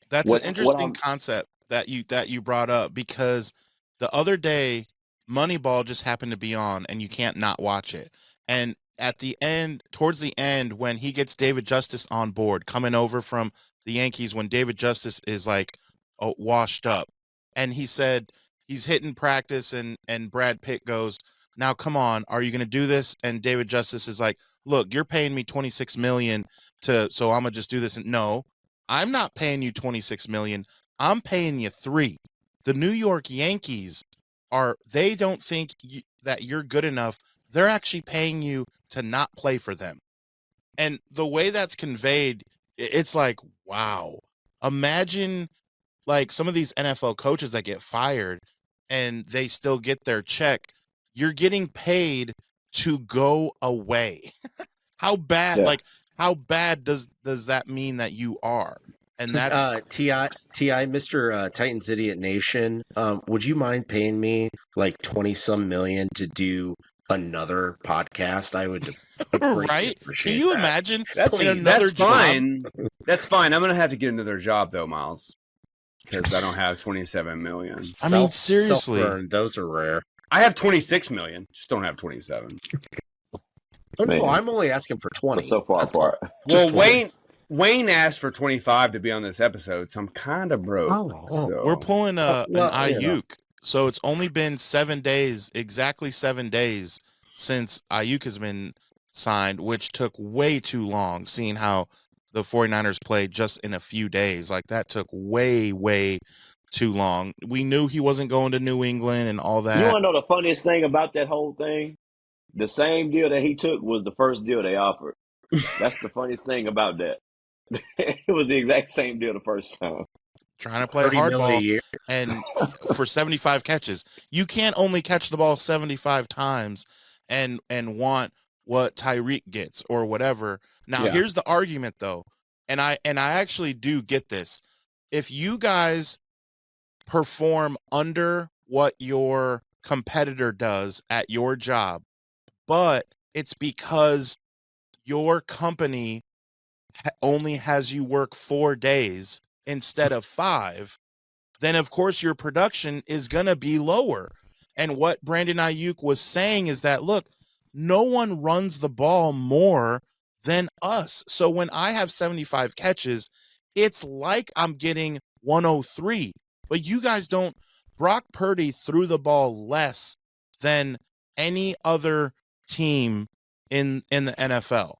That's What- an what interesting I'm- concept that you brought up, because the other day Moneyball just happened to be on and you can't not watch it. And at the end, towards the end, when he gets David Justice on board, coming over from the Yankees, when David Justice is like washed up, and he said he's hitting practice, and Brad Pitt goes, "Now come on, are you going to do this?" And David Justice is like, "Look, you're paying me $26 million so I'm gonna just do this." And no, I'm not paying you $26 million. I'm paying you 3. The New York Yankees they don't think that you're good enough. They're actually paying you to not play for them. And the way that's conveyed, it's like, wow. Imagine like some of these NFL coaches that get fired and they still get their check. You're getting paid to go away. How bad? Yeah. Like, how bad does that mean that you are? And that's Ti, Mr. Titans Idiot Nation. Would you mind paying me like 20-some million to do another podcast? I would greatly right. appreciate Can you that. imagine That's in another job? fine. That's fine. I'm gonna have to get another job though, Miles, because I don't have 27 million. I mean, seriously. Self-burn, those are rare. I have 26 million. Just don't have 27. Oh no, Man. I'm only asking for 20. We're so far That's all. apart. Well, Just 20. Wayne asked for 25 to be on this episode, so I'm kind of broke. Oh. So We're pulling well, an you know. Ayuk. So it's only been 7 days, exactly 7 days since Ayuk has been signed, which took way too long, seeing how the 49ers played just in a few days. Like, that took way, way too long. We knew he wasn't going to New England and all that. You want to know the funniest thing about that whole thing? The same deal that he took was the first deal they offered. That's the funniest thing about that. It was the exact same deal the first time. Trying to play 30 million a hardball year. and for 75 catches. You can't only catch the ball 75 times and want what Tyreek gets or whatever. Now, Yeah. here's the argument though. And I actually do get this. If you guys perform under what your competitor does at your job, but it's because your company only has you work 4 days instead of 5, then of course your production is going to be lower. And what Brandon Ayuk was saying is that, look, no one runs the ball more than us. So when I have 75 catches, it's like I'm getting 103. But you guys don't. Brock Purdy threw the ball less than any other team in the NFL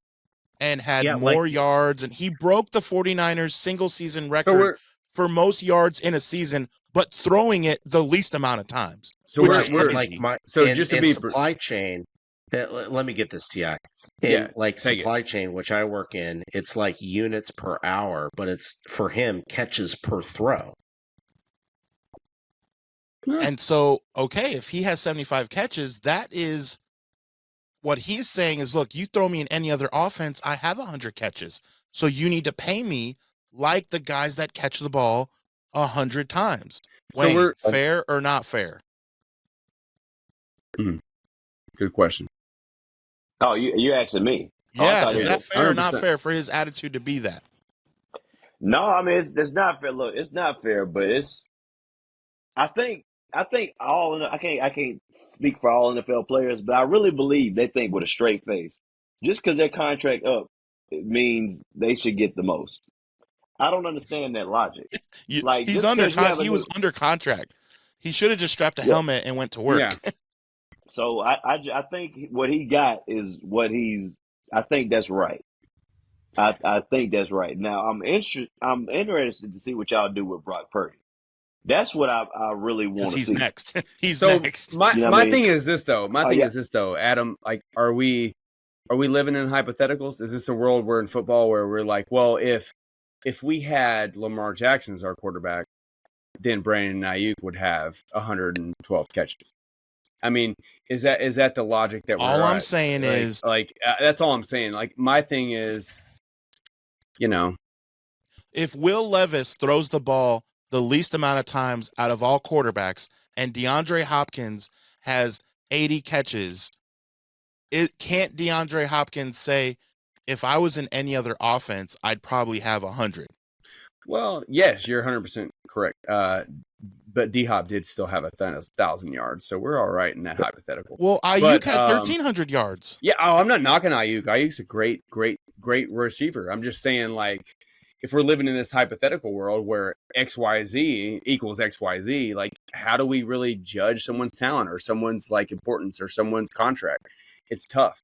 and had Yeah, more like yards, and he broke the 49ers single season So record we're for most yards in a season, but throwing it the least amount of times. so which we're, is we're crazy. like so in, just to in be supply chain. Let me get this, Ti. Yeah, In like take it. supply chain, which I work in, it's like units per hour, but it's for him catches per throw. And so, okay, if he has 75 catches, that is what he's saying is, look, you throw me in any other offense, I have 100 catches. So you need to pay me like the guys that catch the ball 100 times. So Wayne, we're fair or not fair? good question. Oh, you asking me? Oh, I Yeah, thought is you that were. fair or not 100%. fair for his attitude to be that? No, I mean it's not fair. Look, it's not fair, but it's. I think I can't speak for all NFL players, but I really believe they think with a straight face. Just because their contract up, it means they should get the most. I don't understand that logic. Like He's just under because you have a he was new, under contract. He should have just strapped a yeah. helmet and went to work. Yeah. So I think what he got is what he's. I think that's right. I think that's right. Now I'm interested to see what y'all do with Brock Purdy. That's what I really Because want to he's see. next. He's So next. my You know what I mean? thing is this though. My Oh thing yeah. is this though, Adam. Like, are we living in hypotheticals? Is this a world where in football where we're like, well, if we had Lamar Jackson as our quarterback, then Brandon Ayuk would have 112 catches. I mean, is that the logic that we're All I'm at? saying is, that's all I'm saying. Like, my thing is, if Will Levis throws the ball the least amount of times out of all quarterbacks and DeAndre Hopkins has 80 catches, can't DeAndre Hopkins say, if I was in any other offense, I'd probably have 100? well, yes, you're 100% correct. But D-Hop did still have 1,000 yards, so we're all right in that hypothetical. Well, Ayuk had 1,300 yards. Yeah, I'm not knocking Ayuk. Ayuk's a great receiver. I'm just saying, like, if we're living in this hypothetical world where XYZ equals XYZ, like, how do we really judge someone's talent or someone's, like, importance or someone's contract? It's tough.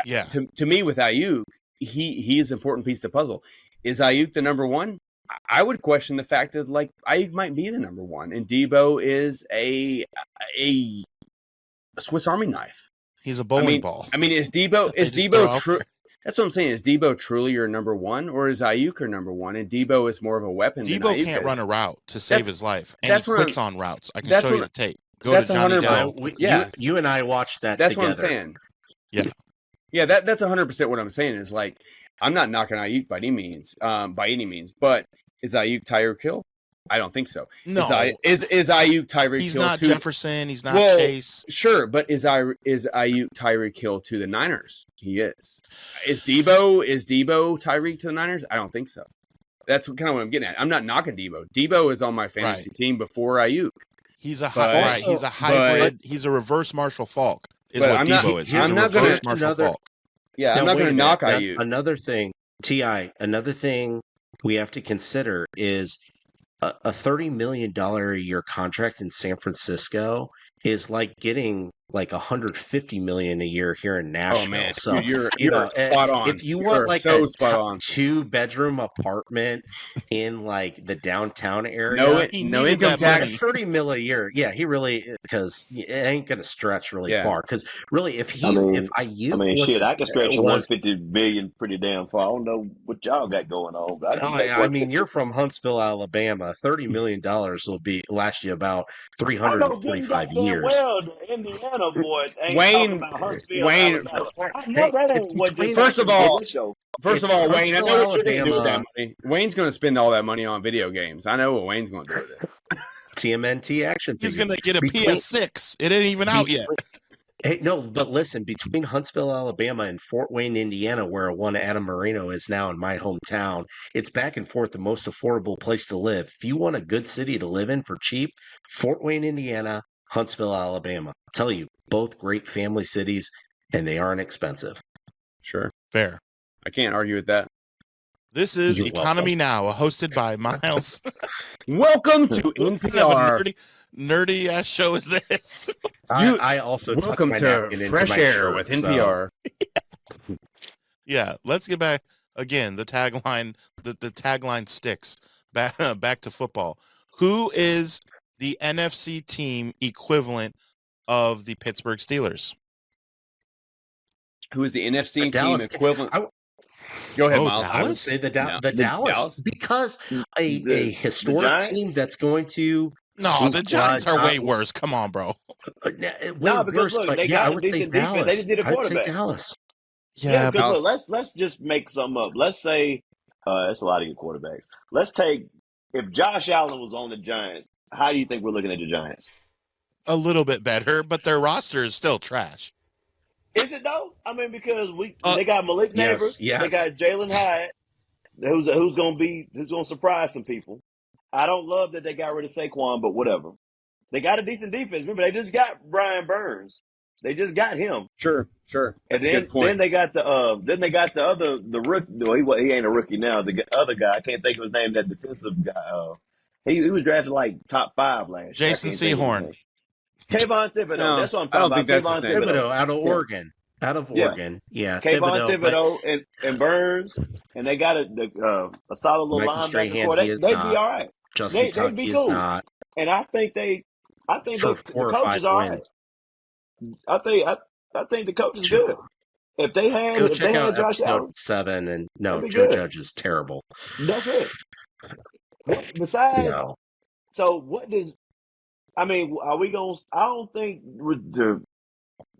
Yeah. To me, with Ayuk, he is an important piece of the puzzle. Is Ayuk the number one? I would question the fact that, like, Ayuk might be the number one, and Debo is a Swiss Army knife. He's a bowling ball. I mean, is Debo true? That's what I'm saying. Is Debo truly your number one, or is Ayuk your number one? And Debo is more of a weapon. Debo can't run a route to save his life, and he quits on routes. I can show you the tape. Go to Johnny Dell. You and I watched that. That's together. what I'm saying. Yeah. That's 100% what I'm saying. Is, like, I'm not knocking Ayuk by any means, but is Ayuk Tyreek Hill? I don't think so. No. Is Ayuk Tyreek Hill? He's not to, Jefferson. He's not Chase. Sure, but is Ayuk Tyreek Hill to the Niners? He is. Is Debo Tyreek to the Niners? I don't think so. That's kind of what I'm getting at. I'm not knocking Debo. Debo is on my fantasy team before Ayuk. He's a he's a hybrid. He's a reverse Marshall Faulk. Is what Debo is. He's a reverse Marshall Faulk. Yeah, I'm not going to knock Ayuk. Another thing, Ti. Another thing we have to consider is a $30 million a year contract in San Francisco is like getting like $150 million a year here in Nashville. Oh man, so you're spot on. If you want like so a spot on. 2-bedroom apartment in like the downtown area, no income tax, $30 million a year. Yeah, he really, because it ain't gonna stretch really far. Because really, if I can stretch 150 million pretty damn far. I don't know what y'all got going on. I mean, you're from Huntsville, Alabama. $30 million will last you about 345 years. Well, the Indiana boy ain't Wayne, about Huntsville, first of all, Wayne, I know what you're going to do with that money. Wayne's going to spend all that money on video games. I know what Wayne's going to do with it. TMNT action figure. He's going to get a PS6. It ain't even out yet. Hey, no, but listen, between Huntsville, Alabama, and Fort Wayne, Indiana, where one Adam Marino is now in my hometown, it's back and forth the most affordable place to live. If you want a good city to live in for cheap, Fort Wayne, Indiana, Huntsville, Alabama. I'll tell you, both great family cities, and they aren't expensive. Sure. Fair. I can't argue with that. This is You're Economy Now, hosted by Miles. Welcome to What kind of a NPR. nerdy ass show is this? I also tucked Welcome my to napkin into Fresh my Air shirt, with so- NPR. Yeah, let's get back again. The tagline, the tagline sticks. Back to football. Who is the NFC team equivalent of the Pittsburgh Steelers? Who is the NFC team Dallas- equivalent? I- Go ahead, Oh, Miles. I would Dallas? say the No. Dallas, because a The historic Giants? team that's going to No, the Giants are way uh, worse. Come on, bro. No, because look, they got I a would say decent defense. They Dallas. just need a I would say quarterback. Dallas. Yeah, because Dallas. look, let's just make something up. Let's say that's a lot of good quarterbacks. Let's take if Josh Allen was on the Giants. How do you think we're looking at the Giants? A little bit better, but their roster is still trash. Is it though? I mean, because Uh, they got Malik yes, Neighbors, yes. they got Jalen Hyatt, who's gonna surprise some people. I don't love that they got rid of Saquon, but whatever. They got a decent defense. Remember, they just got Brian Burns. They just got him. Sure. That's And a good point. then they got the rookie. No, he ain't a rookie now. The other guy, I can't think of his name. That defensive guy. He was drafted like top 5 last year. Jason I can't think of his Sehorn. name. Kayvon Thibodeau. No, That's what I'm I don't talking think about. that's his name. Thibodeau out of Oregon. Yeah. Oregon. Yeah. Kayvon but Thibodeau and Burns, and they got a solid little Michael linebacker Strahan, core. he is They'd not. be all right. Justin They'd Tuck be is cool. not. And I think For the 4 or 5 coach is all right. wins. I think the coach is good. If they had Go check out Josh episode Allen, 7, and no, that'd be Joe good. Judge is terrible. That's it. Besides, No. so what does? I mean, are we going? I don't think the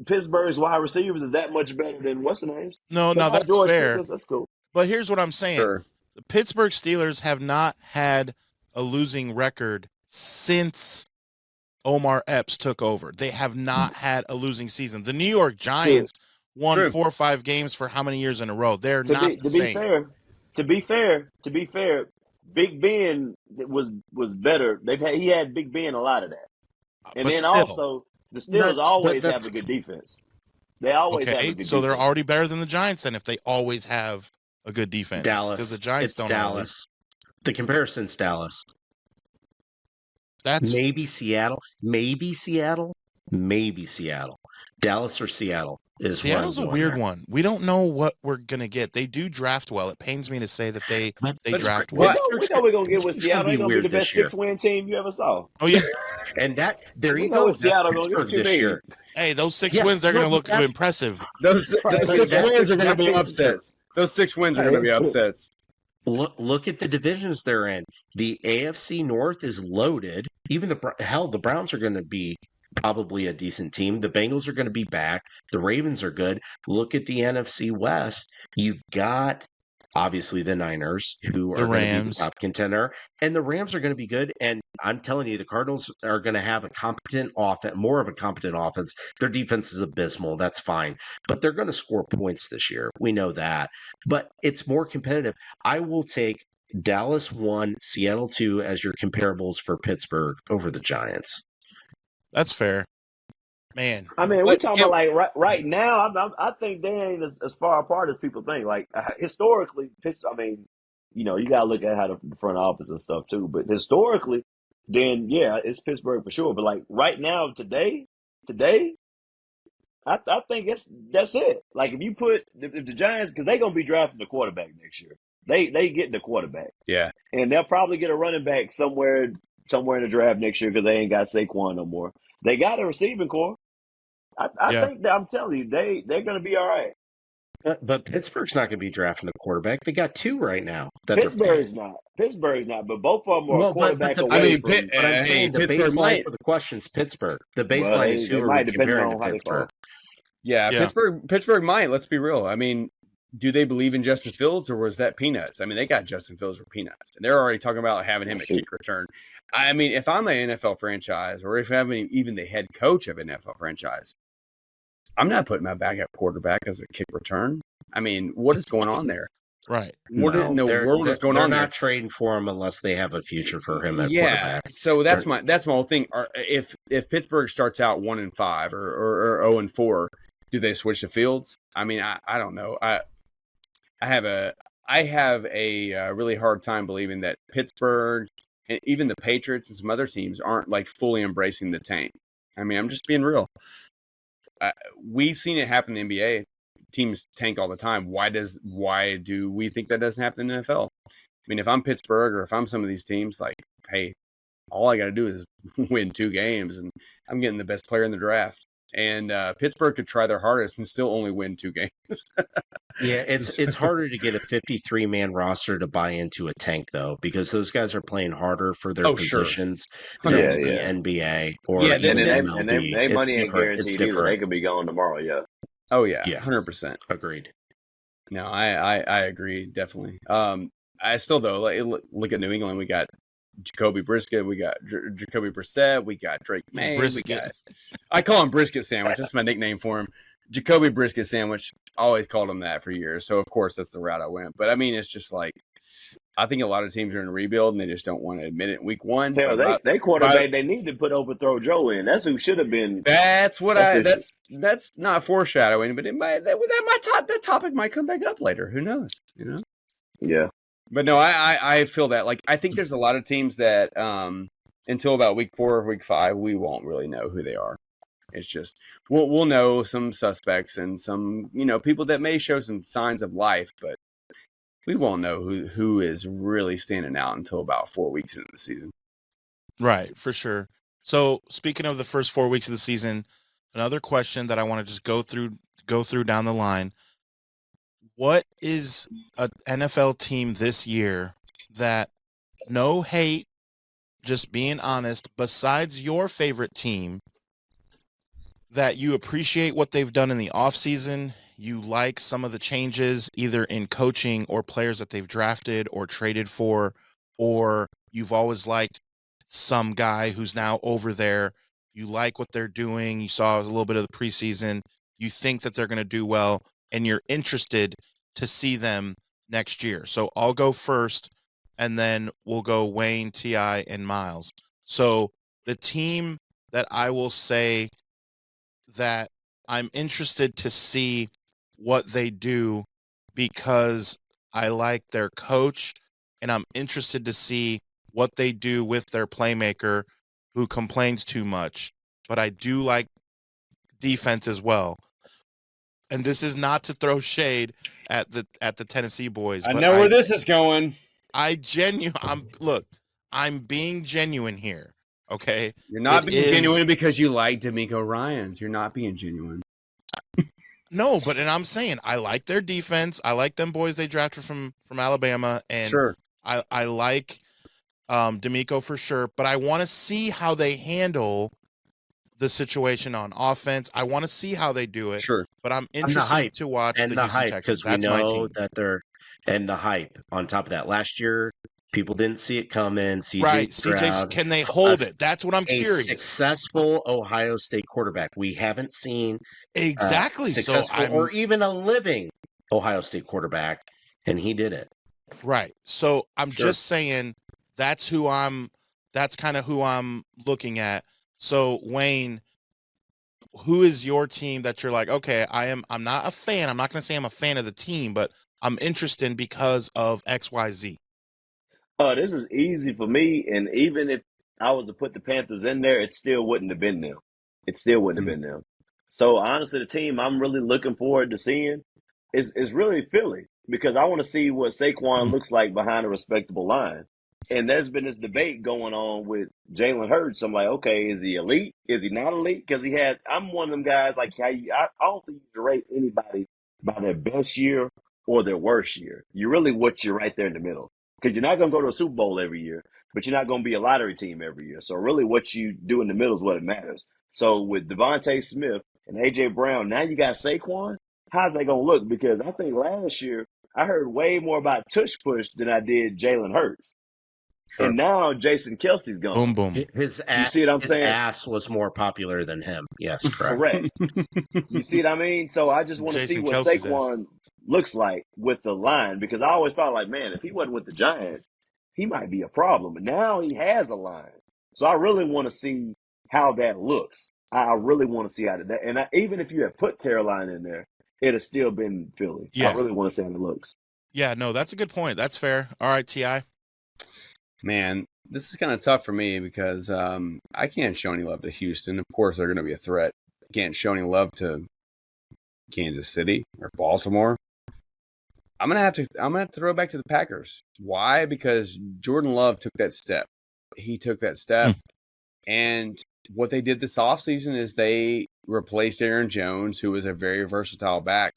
Pittsburgh's wide receivers is that much better than what's the names. No, They got that's George fair. Pickens, that's cool. But here's what I'm saying. Sure. The Pittsburgh Steelers have not had a losing record since Omar Epps took over. They have not had a losing season. The New York Giants won True. 4 or 5 games for how many years in a row? They're To not be the to be same. fair, Big Ben was better. He had Big Ben a lot of that, and But then still. also the Steelers always have that's- a good defense. They always have a Okay, good so they're defense. already better than the Giants then if they always have a good defense. Dallas. Because the Giants It's don't Dallas. always. The comparison's Dallas. That's Maybe Seattle. Dallas or Seattle is where I'm Seattle's a going weird there. one. We don't know what we're gonna get. They do draft well. It pains me to say that they But draft We well. know we're gonna get with It's Seattle. gonna be They're gonna be weird the best this year. 6-win team you ever saw. Oh yeah. And there We you know go. what That's Seattle gonna Pittsburgh get this you year. Hey, those 6 Yeah, wins, they're no, gonna look that's- impressive. Those 6 That's- wins are going to be that's- upsets. Those 6 wins are going to be upsets. Look at the divisions they're in. The AFC North is loaded. Even the Browns are going to be probably a decent team. The Bengals are going to be back. The Ravens are good. Look at the NFC West. You've got obviously the Niners, who The are going to be the Rams. top contender, and the Rams are going to be good. And I'm telling you, the Cardinals are going to have a competent offense, more of a competent offense. Their defense is abysmal. That's fine, but they're going to score points this year. We know that, but it's more competitive. I will take Dallas 1, Seattle 2 as your comparables for Pittsburgh over the Giants. That's fair. Man. I mean, we're But talking about like right now. I think they ain't as far apart as people think. Like historically, I mean, you got to look at how the front office and stuff too. But historically, then yeah, it's Pittsburgh for sure. But like right now, today, I think that's it. Like if the Giants, because they're gonna be drafting the quarterback next year. They get the quarterback, Yeah. and they'll probably get a running back somewhere in the draft next year because they ain't got Saquon no more. They got a receiving core. I Yeah. think that I'm telling you, they're going to be all right. But Pittsburgh's not going to be drafting a quarterback. They got 2 right now. That they're Pittsburgh's not, but both of them are Well, a quarterback but away I mean, from. Pitt- But I'm Hey, saying the Pittsburgh baseline might- for the question's Pittsburgh. The Well, baseline is they who are might, we depending comparing on to how they Pittsburgh? Yeah, Yeah. Pittsburgh might. Let's be real. I mean, do they believe in Justin Fields, or was that peanuts? I mean, they got Justin Fields for peanuts, and they're already talking about having him at kick return. I mean, if I'm an NFL franchise, or if I'm even the head coach of an NFL franchise, I'm not putting my backup quarterback as a kick return. I mean, what is going on there? Right. What in the world is going on They're there? not trading for him unless they have a future for him at Yeah, quarterback. so that's my whole thing. If Pittsburgh starts out 1-5 or 0-4, do they switch to Fields? I mean, I don't know. I have a really hard time believing that Pittsburgh and even the Patriots and some other teams aren't like fully embracing the tank. I mean, I'm just being real. We've seen it happen in the NBA. Teams tank all the time. Why do we think that doesn't happen in the NFL? I mean, if I'm Pittsburgh or if I'm some of these teams, like, hey, all I got to do is win 2 games, and I'm getting the best player in the draft. And Pittsburgh could try their hardest and still only win 2 games. Yeah, it's harder to get a 53-man roster to buy into a tank, though, because those guys are playing harder for their positions than Yeah, the yeah. NBA or Yeah, even And MLB. they money It's ain't different. It's guaranteed either. different. They could be gone tomorrow. Yeah. Oh yeah, Yeah. 100%. Agreed. No, I agree definitely. I still though look at New England. We got Jacoby Brisket, we got Jacoby Brissett, we got Drake May. Brisket. I call him Brisket Sandwich. That's my nickname for him. Jacoby Brisket Sandwich. Always called him that for years. So of course that's the route I went. But I mean, it's just like I think a lot of teams are in a rebuild and they just don't want to admit it in week 1. Hell, they quarterback they need to put overthrow Joe in. That's who should have been. That's not foreshadowing, but it might that topic might come back up later. Who knows? You know? Yeah. But no, I feel that. Like, I think there's a lot of teams that until about week 4 or week 5, we won't really know who they are. It's just we'll know some suspects and some people that may show some signs of life, but we won't know who is really standing out until about 4 weeks into the season. Right, for sure. So speaking of the first 4 weeks of the season, another question that I want to just go through down the line. What is an NFL team this year that, no hate, just being honest, besides your favorite team, that you appreciate what they've done in the offseason, you like some of the changes either in coaching or players that they've drafted or traded for, or you've always liked some guy who's now over there, you like what they're doing, you saw a little bit of the preseason, you think that they're going to do well, and you're interested to see them next year. So I'll go first, and then we'll go Wayne, T.I., and Miles. So the team that I will say that I'm interested to see what they do because I like their coach, and I'm interested to see what they do with their playmaker who complains too much. But I do like defense as well. And this is not to throw shade at the Tennessee boys. I but know where this is going. I'm being genuine here. Okay. You're not being genuine because you like D'Amico Ryans. You're not being genuine. No, and I'm saying I like their defense. I like them boys they drafted from Alabama, and sure. I like D'Amico for sure. But I want to see how they handle the situation on offense. I want to see how they do it. Sure. But I'm interested to watch the Houston hype Texans. because we That's my know team. that they're and the hype on top of that. Last year, people didn't see it coming. Right, Stroud, can they hold it? That's what I'm curious. Successful Ohio State quarterback. We haven't seen exactly successful or even a living Ohio State quarterback, and he did it. Right. So I'm just saying that's kind of who I'm looking at. So Wayne, who is your team that you're like, okay, I'm not a fan. I'm not going to say I'm a fan of the team, but I'm interested because of XYZ. This is easy for me, and even if I was to put the Panthers in there, it still wouldn't have been them. It still wouldn't have been them. So honestly, the team I'm really looking forward to seeing is really Philly, because I want to see what Saquon looks like behind a respectable line. And there's been this debate going on with Jalen Hurts. I'm like, okay, is he elite? Is he not elite? Because I'm one of them guys, like, I don't think you can rate anybody by their best year or their worst year. You're right there in the middle. Because you're not going to go to a Super Bowl every year, but you're not going to be a lottery team every year. So really what you do in the middle is what it matters. So with Devontae Smith and A.J. Brown, now you got Saquon. How's that going to look? Because I think last year I heard way more about tush push than I did Jalen Hurts. Sure. And now Jason Kelsey's gone. Boom, boom. His You see what I'm his saying? ass was more popular than him. Yes, correct. Correct. You see what I mean? So I just want to see Jason what Kelsey's ass. Saquon looks like with the line, because I always thought, like, man, if he wasn't with the Giants, he might be a problem. But now he has a line. So I really want to see how that looks. I really want to see how that, and even if you had put Carolina in there, it'd have still been Philly. Yeah. I really want to see how it looks. Yeah, no, that's a good point. That's fair. All right, T.I. Man, this is kind of tough for me because I can't show any love to Houston. Of course, they're going to be a threat. I can't show any love to Kansas City or Baltimore. I'm gonna have to throw it back to the Packers. Why? Because Jordan Love took that step. He took that step, and what they did this offseason is they replaced Aaron Jones, who was a very versatile back,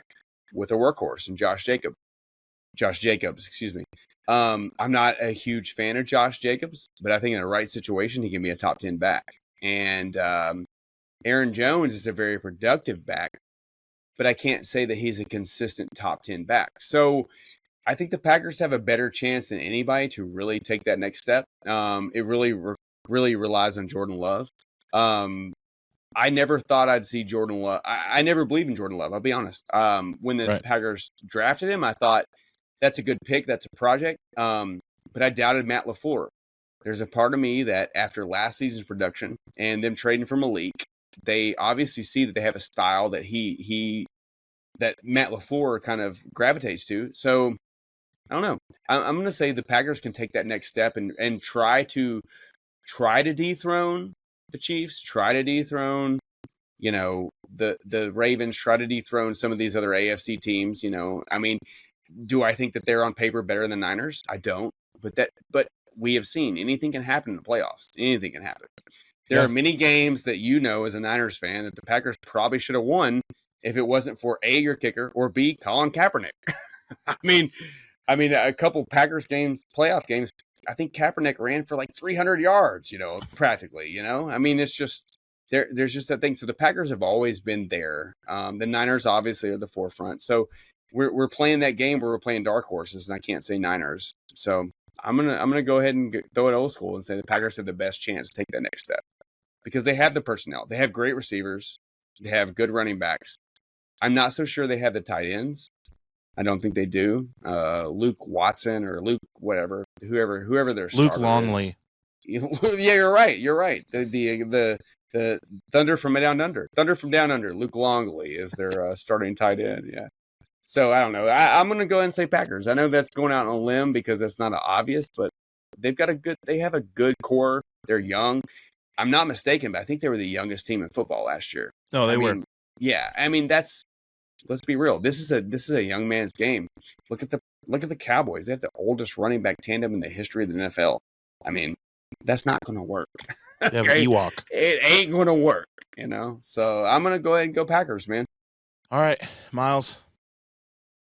with a workhorse and Josh Jacobs, excuse me. I'm not a huge fan of Josh Jacobs, but I think in the right situation, he can be a top 10 back. And Aaron Jones is a very productive back, but I can't say that he's a consistent top 10 back. So I think the Packers have a better chance than anybody to really take that next step. It really relies on Jordan Love. I never thought I'd see Jordan Love. I never believed in Jordan Love, I'll be honest. When the Packers drafted him, I thought that's a good pick. That's a project. But I doubted Matt LaFleur. There's a part of me that after last season's production and them trading for Malik, they obviously see that they have a style that that Matt LaFleur kind of gravitates to. So I don't know. I'm going to say the Packers can take that next step and try to dethrone the Chiefs, try to dethrone, the Ravens, try to dethrone some of these other AFC teams. I mean, do I think that they're on paper better than the Niners? I don't. But we have seen anything can happen in the playoffs. Anything can happen. There are many games that as a Niners fan that the Packers probably should have won if it wasn't for A, your kicker, or B, Colin Kaepernick. I mean, a couple Packers games, playoff games, I think Kaepernick ran for like 300 yards, practically, I mean, it's just, there's just that thing. So the Packers have always been there. The Niners obviously are the forefront. So we're playing that game where we're playing dark horses, and I can't say Niners. So I'm gonna go ahead and throw it old school and say the Packers have the best chance to take that next step because they have the personnel. They have great receivers. They have good running backs. I'm not so sure they have the tight ends. I don't think they do. Luke Watson or Luke whatever, whoever their Luke starter Longley. Is. Yeah, you're right. The Thunder from Down Under. Thunder from Down Under. Luke Longley is their starting tight end. Yeah. So I don't know. I'm going to go ahead and say Packers. I know that's going out on a limb because that's not obvious, but they have a good core. They're young. I'm not mistaken, but I think they were the youngest team in football last year. No, they were. Yeah. I mean, let's be real. This is a young man's game. Look at the Cowboys. They have the oldest running back tandem in the history of the NFL. I mean, that's not going to work. They have Ewok. It ain't going to work, So I'm going to go ahead and go Packers, man. All right, Miles.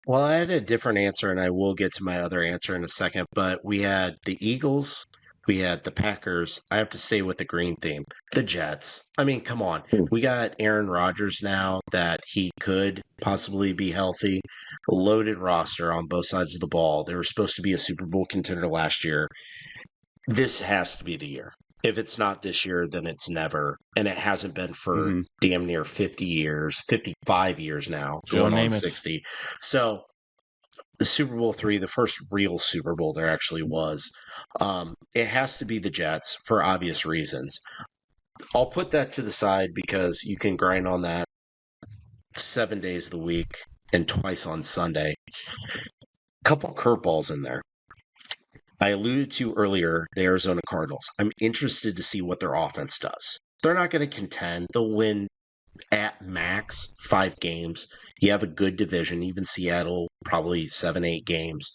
Well, I had a different answer, and I will get to my other answer in a second. But we had the Eagles, we had the Packers. I have to stay with the green theme. The Jets. I mean, come on. We got Aaron Rodgers now that he could possibly be healthy. A loaded roster on both sides of the ball. They were supposed to be a Super Bowl contender last year. This has to be the year. If it's not this year, then it's never. And it hasn't been for damn near 50 years, 55 years now, going on 60. So the Super Bowl III, the first real Super Bowl there actually was, it has to be the Jets for obvious reasons. I'll put that to the side because you can grind on that 7 days of the week and twice on Sunday. A couple curveballs in there. I alluded to earlier the Arizona Cardinals. I'm interested to see what their offense does. They're not going to contend. They'll win at max 5 games. You have a good division. Even Seattle, probably 7-8 games.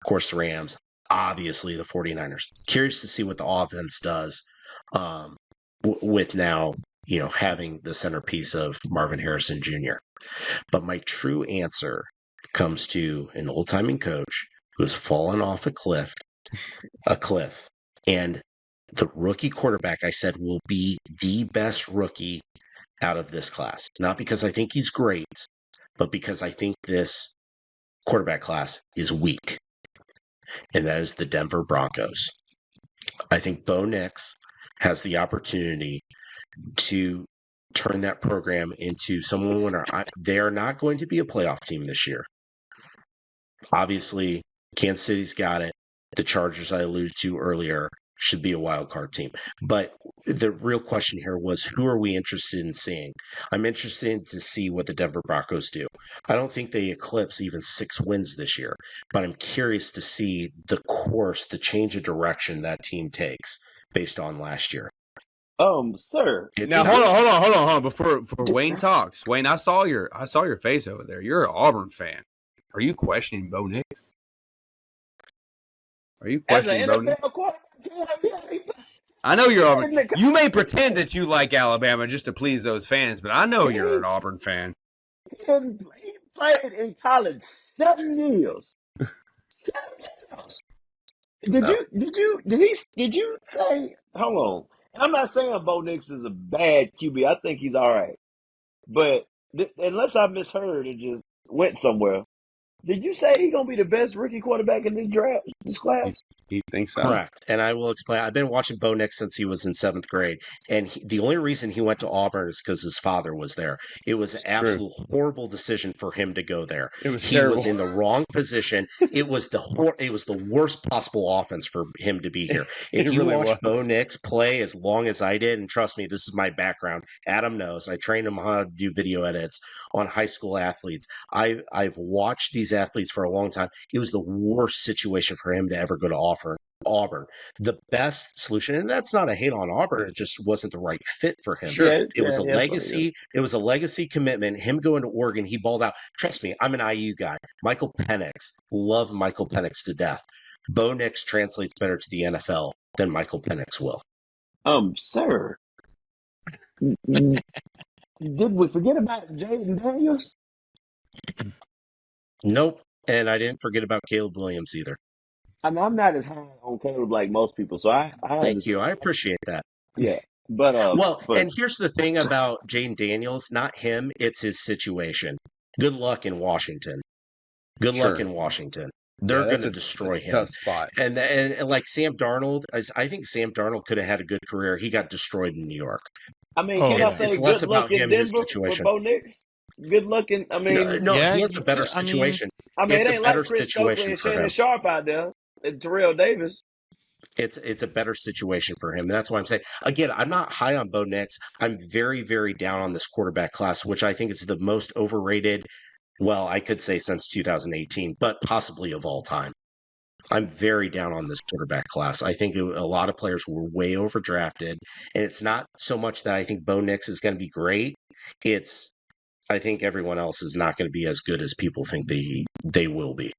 Of course, the Rams. Obviously, the 49ers. Curious to see what the offense does with now, having the centerpiece of Marvin Harrison Jr. But my true answer comes to an old-timing coach who has fallen off a cliff. And the rookie quarterback, I said, will be the best rookie out of this class. Not because I think he's great, but because I think this quarterback class is weak. And that is the Denver Broncos. I think Bo Nix has the opportunity to turn that program into someone winner. They are not going to be a playoff team this year. Obviously, Kansas City's got it. The Chargers I alluded to earlier should be a wild card team. But the real question here was, who are we interested in seeing? I'm interested to see what the Denver Broncos do. I don't think they eclipse even 6 wins this year, but I'm curious to see the course, the change of direction that team takes based on last year. Sir. Now hold on. Before Wayne talks, Wayne, I saw your face over there. You're an Auburn fan. Are you questioning Bo Nix? Are you As an questioning Bo Nix? NFL quarterback, I know you're Auburn. You may pretend that you like Alabama just to please those fans, but I know you're an Auburn fan. he played in college 7 years. 7 years. Did you say? Hold on. And I'm not saying Bo Nix is a bad QB. I think he's all right. But unless I misheard and just went somewhere, did you say he's gonna be the best rookie quarterback in this draft, this class? You think so? Correct. And I will explain. I've been watching Bo Nix since he was in 7th grade. And the only reason he went to Auburn is because his father was there. It was an absolute horrible decision for him to go there. It was He terrible. was in the wrong position. It was the worst possible offense for him to be here. If you really watch was. Bo Nix play as long as I did, and trust me, this is my background. Adam knows. I trained him how to do video edits on high school athletes. I've watched these athletes for a long time. It was the worst situation for him to ever go to Auburn. The best solution, and that's not a hate on Auburn, it just wasn't the right fit for him. Sure. It was a Yeah, legacy. It was a legacy commitment. Him going to Oregon, he balled out. Trust me, I'm an IU guy. Michael Penix, love Michael Penix to death. Bo Nix translates better to the NFL than Michael Penix will. Sir. Did we forget about Jaden Daniels? Nope. And I didn't forget about Caleb Williams either. I mean, I'm not as high on Caleb like most people, so I Thank you. understand. I appreciate that. Yeah, but And here's the thing about Jaden Daniels, not him, it's his situation. Good luck in Washington. Good luck in Washington. They're going to destroy him. Tough spot. And like Sam Darnold, I think Sam Darnold could have had a good career. He got destroyed in New York. I mean, can I say it's less good luck about in him and his Denver situation. with Bo Nix? Good luck in. I mean, No, Yeah, he has a better I mean- situation. I mean, it's it a ain't better like Chris Stokely situation and for Shannon him. Sharp out there and Terrell Davis. It's a better situation for him. And that's why I'm saying, again, I'm not high on Bo Nix. I'm very, very down on this quarterback class, which I think is the most overrated, well, I could say since 2018, but possibly of all time. I'm very down on this quarterback class. I think a lot of players were way overdrafted. And it's not so much that I think Bo Nix is going to be great. It's I think everyone else is not going to be as good as people think they will be.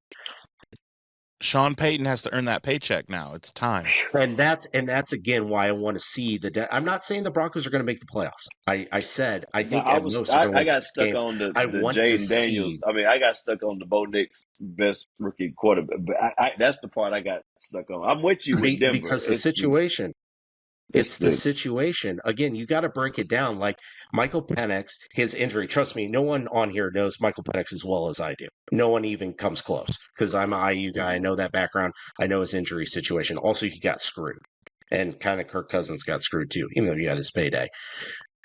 Sean Payton has to earn that paycheck now. It's time. And that's again why I want to see I'm not saying the Broncos are going to make the playoffs. I said I think I at most they're going to I win got 6 stuck games. on the I want to Jaden Daniels. see. I mean, I got stuck on the Bo Nix best rookie quarterback. But that's the part I got stuck on. I'm with you with Denver Because the situation. It's the the situation. Again, you got to break it down. Like Michael Penix, his injury. Trust me, no one on here knows Michael Penix as well as I do. No one even comes close because I'm an IU guy. I know that background. I know his injury situation. Also, he got screwed. And kind of Kirk Cousins got screwed too, even though he got his payday.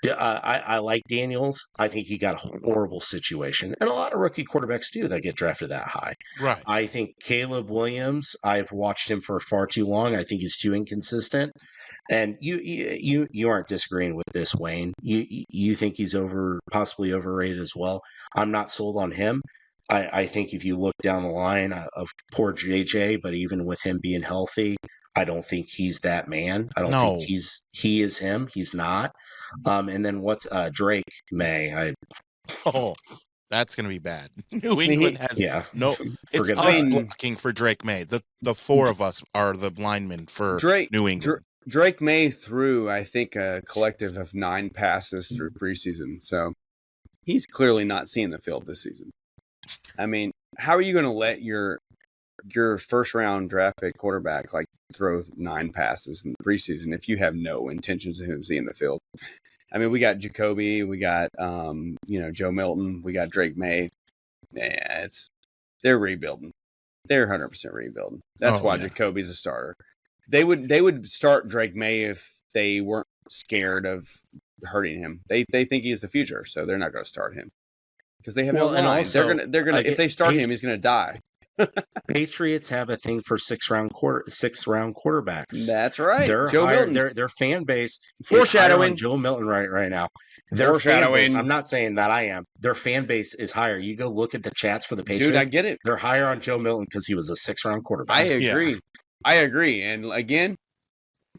I like Daniels. I think he got a horrible situation. And a lot of rookie quarterbacks do that get drafted that high. Right. I think Caleb Williams, I've watched him for far too long. I think he's too inconsistent. And you aren't disagreeing with this, Wayne. You think he's possibly overrated as well. I'm not sold on him. I think if you look down the line of poor JJ, but even with him being healthy, I don't think he's that man. I don't think he is him. He's not. And then what's Drake May? Oh, that's going to be bad. New England has no. It's us blocking for Drake May. The 4 of us are the linemen for New England. Drake May threw, I think, a collective of 9 passes through preseason. So he's clearly not seeing the field this season. I mean, how are you going to let your first round draft pick quarterback throw 9 passes in the preseason if you have no intentions of him seeing the field? I mean, we got Jacoby, we got Joe Milton, we got Drake May. Yeah, they're rebuilding. They're 100% rebuilding. That's why Jacoby's a starter. They would start Drake May if they weren't scared of hurting him. They think he's the future, so they're not going to start him because they have no and line. also, They're gonna if they start him, he's going to die. Patriots have a thing for sixth-round quarterbacks. That's right. They're Joe higher. Milton. Their fan base is higher Foreshadowing. on Joe Milton right now. Their fan base. I'm not saying that I am. Their fan base is higher. You go look at the chats for the Patriots. Dude, I get it. They're higher on Joe Milton because he was a sixth-round quarterback. I agree. I agree. And again,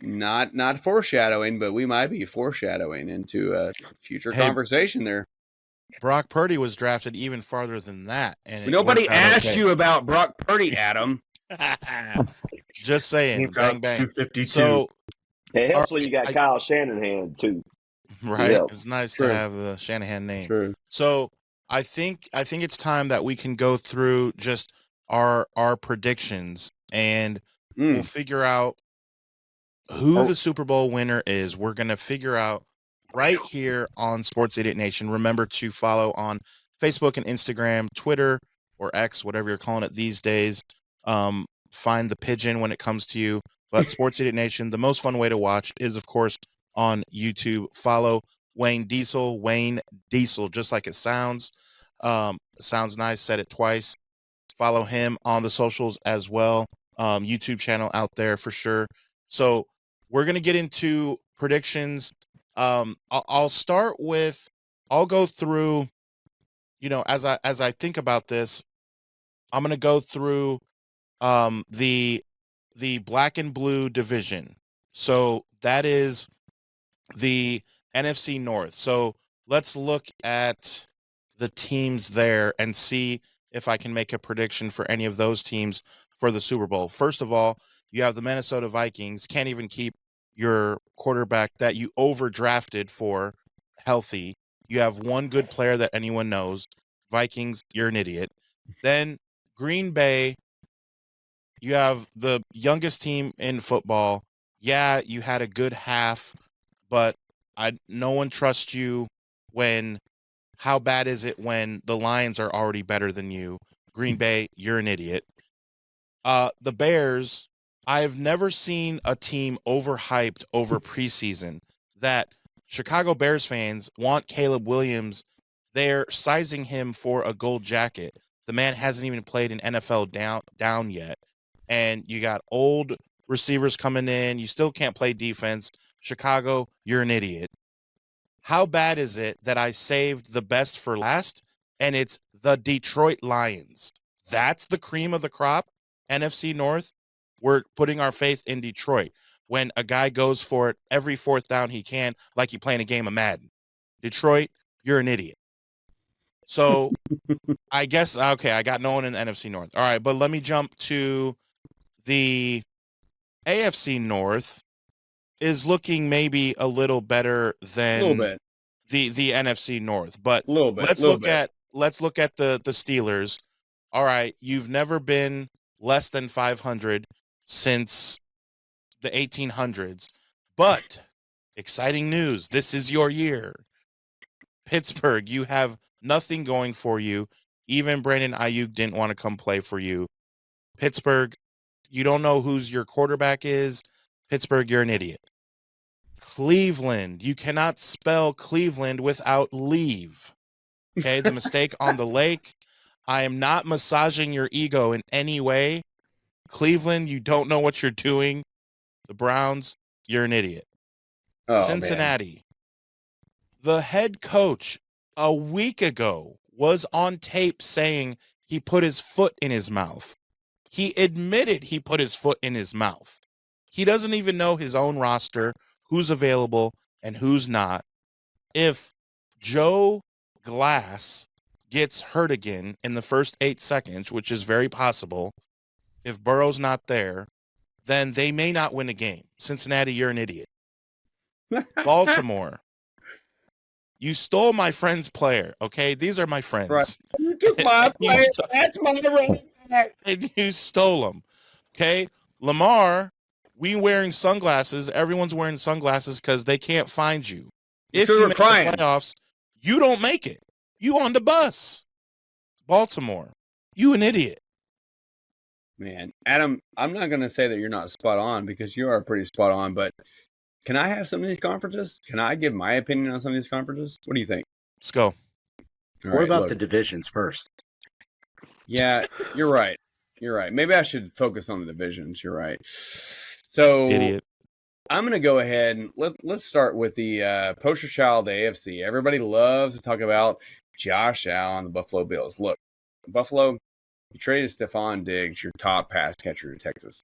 not foreshadowing, but we might be foreshadowing into a future conversation there. Brock Purdy was drafted even farther than that. And nobody asked you about Brock Purdy, Adam. Just saying. Bang, bang. 252. So, it helps when you got Kyle Shanahan, too. Right. Yeah. It's nice to have the Shanahan name. True. So I think it's time that we can go through just our predictions, and we'll figure out who the Super Bowl winner is. We're going to figure out right here on Sports Idiot Nation. Remember to follow on Facebook and Instagram, Twitter, or X, whatever you're calling it these days. Find the pigeon when it comes to you. But Sports Idiot Nation, the most fun way to watch is, of course, on YouTube. Follow Wayne Diesel, just like it sounds. Sounds nice. Said it twice. Follow him on the socials as well. YouTube channel out there for sure. So we're going to get into predictions. I'll start with, I'll go through, as I think about this, I'm going to go through the black and blue division. So that is the NFC North. So let's look at the teams there and see if I can make a prediction for any of those teams for the Super Bowl. First of all, you have the Minnesota Vikings. Can't even keep your quarterback that you overdrafted for healthy. You have one good player that anyone knows. Vikings, you're an idiot. Then Green Bay, you have the youngest team in football. Yeah, you had a good half, but no one trusts you when, how bad is it when the Lions are already better than you? Green Bay, you're an idiot. The Bears, I've never seen a team overhyped over preseason. That Chicago Bears fans want Caleb Williams. They're sizing him for a gold jacket. The man hasn't even played an NFL down yet. And you got old receivers coming in. You still can't play defense. Chicago, you're an idiot. How bad is it that I saved the best for last, and it's the Detroit Lions? That's the cream of the crop. NFC North, we're putting our faith in Detroit when a guy goes for it every fourth down he can, like he playing a game of Madden. Detroit, you're an idiot. So I guess, okay, I got no one in the NFC North. All right, but let me jump to the AFC North. Is looking maybe a little better than the NFC North, but let's look at the Steelers. All right, you've never been less than 500 since the 1800s, but exciting news, this is your year. Pittsburgh, you have nothing going for you. Even Brandon Ayuk didn't want to come play for you. Pittsburgh, you don't know who's your quarterback is. Pittsburgh, you're an idiot. Cleveland, you cannot spell Cleveland without leave. Okay, the mistake on the lake. I am not massaging your ego in any way. Cleveland, you don't know what you're doing. The Browns, you're an idiot. Cincinnati, the head coach a week ago was on tape saying he put his foot in his mouth. He admitted he put his foot in his mouth. He doesn't even know his own roster, who's available and who's not. If Joe Glass gets hurt again in the first 8 seconds, which is very possible, if Burrow's not there, then they may not win a game. Cincinnati, you're an idiot. Baltimore, you stole my friend's player, okay? These are my friends. Right. You took my player. That's my running back. And you stole them, okay? Lamar, we wearing sunglasses. Everyone's wearing sunglasses because they can't find you. If you make the playoffs, you don't make it. You on the bus. Baltimore, you an idiot. Man, Adam, I'm not going to say that you're not spot on because you are pretty spot on, but can I have some of these conferences? Can I give my opinion on some of these conferences? What do you think? Let's go. All What right, about look. the divisions first? Yeah, you're right. You're right. Maybe I should focus on the divisions. You're right. So Idiot. I'm going to go ahead and let's start with the poster child of the AFC. Everybody loves to talk about Josh Allen, the Buffalo Bills. Look, Buffalo, you traded Stephon Diggs, your top pass catcher in Texas.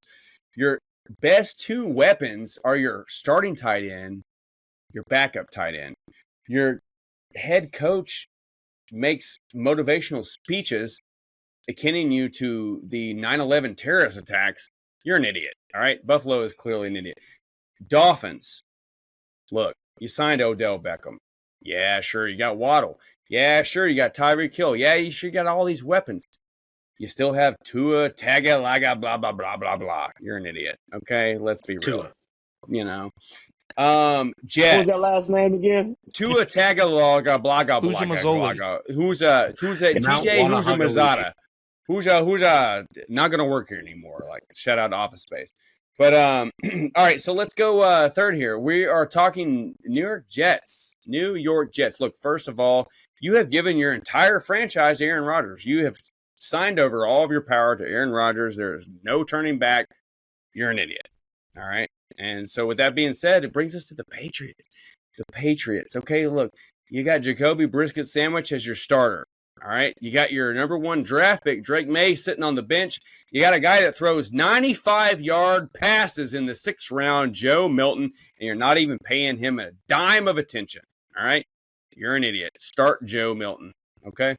Your best two weapons are your starting tight end, your backup tight end. Your head coach makes motivational speeches akin you to the 9/11 terrorist attacks. You're an idiot. All right, Buffalo is clearly an idiot. Dolphins, look, you signed Odell Beckham. Yeah, sure, you got Waddle. Yeah, sure, you got Tyreek Hill. Yeah, you sure got all these weapons. You still have Tua Tagovailoa, blah blah blah blah blah. You're an idiot. Okay, let's be real. Tua. You know, What Jets. was that last name again? Tua Tagovailoa, blah blah Who's your blah Mazzoli? blah. Who's TJ? Who's a Mazzata? Who's not gonna work here anymore? Like shout out to Office Space. But all right, so let's go third here. We are talking New York Jets. New York Jets. Look, first of all, you have given your entire franchise to Aaron Rodgers. You have signed over all of your power to Aaron Rodgers. There is no turning back. You're an idiot. All right. And so with that being said, it brings us to the Patriots. The Patriots. Okay, look, you got Jacoby Brisket Sandwich as your starter. All right. You got your number one draft pick, Drake May, sitting on the bench. You got a guy that throws 95-yard passes in the 6th round, Joe Milton, and you're not even paying him a dime of attention. All right. You're an idiot. Start Joe Milton. Okay.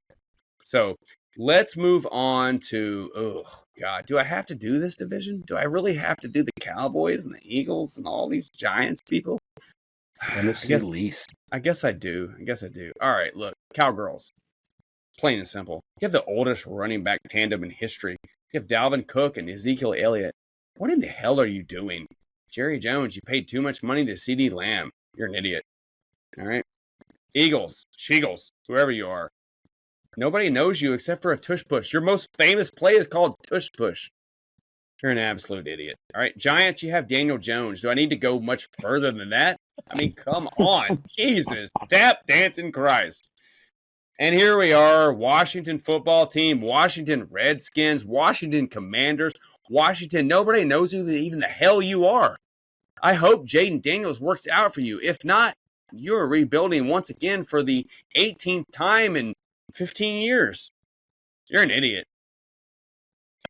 So let's move on to, oh, God, do I have to do this division? Do I really have to do the Cowboys and the Eagles and all these Giants people? NFC least. I guess I do. All right, look, Cowgirls. Plain and simple. You have the oldest running back tandem in history. You have Dalvin Cook and Ezekiel Elliott. What in the hell are you doing? Jerry Jones, you paid too much money to CD Lamb. You're an idiot. All right? Eagles, Sheagles, whoever you are. Nobody knows you except for a tush push. Your most famous play is called tush push. You're an absolute idiot. All right, Giants, you have Daniel Jones. Do I need to go much further than that? I mean, come on. Jesus. Tap dancing Christ. And here we are, Washington football team, Washington Redskins, Washington Commanders, Washington. Nobody knows who even the hell you are. I hope Jaden Daniels works out for you. If not, you're rebuilding once again for the 18th time in 15 years. You're an idiot.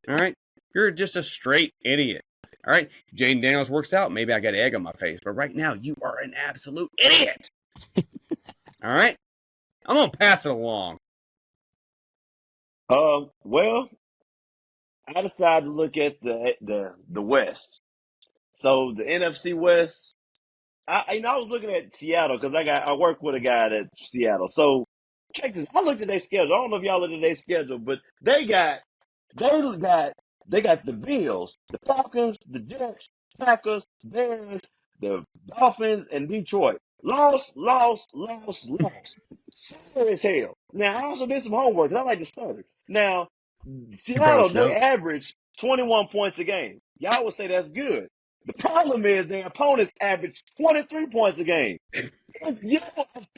All right? You're just a straight idiot. All right? If Jaden Daniels works out, maybe I got egg on my face. But right now, you are an absolute idiot. All right? I'm going to pass it along. Well, I decided to look at the West. So the NFC West, I was looking at Seattle because I work with a guy at Seattle. So check this. I looked at their schedule. I don't know if y'all looked at their schedule, but they got the Bills, the Falcons, the Jets, Packers, Bears, the Dolphins, and Detroit. Lost. Sorry as hell. Now I also did some homework and I like to study. Now Seattle, they average 21 points a game. Y'all would say that's good. The problem is their opponents average 23 points a game. If your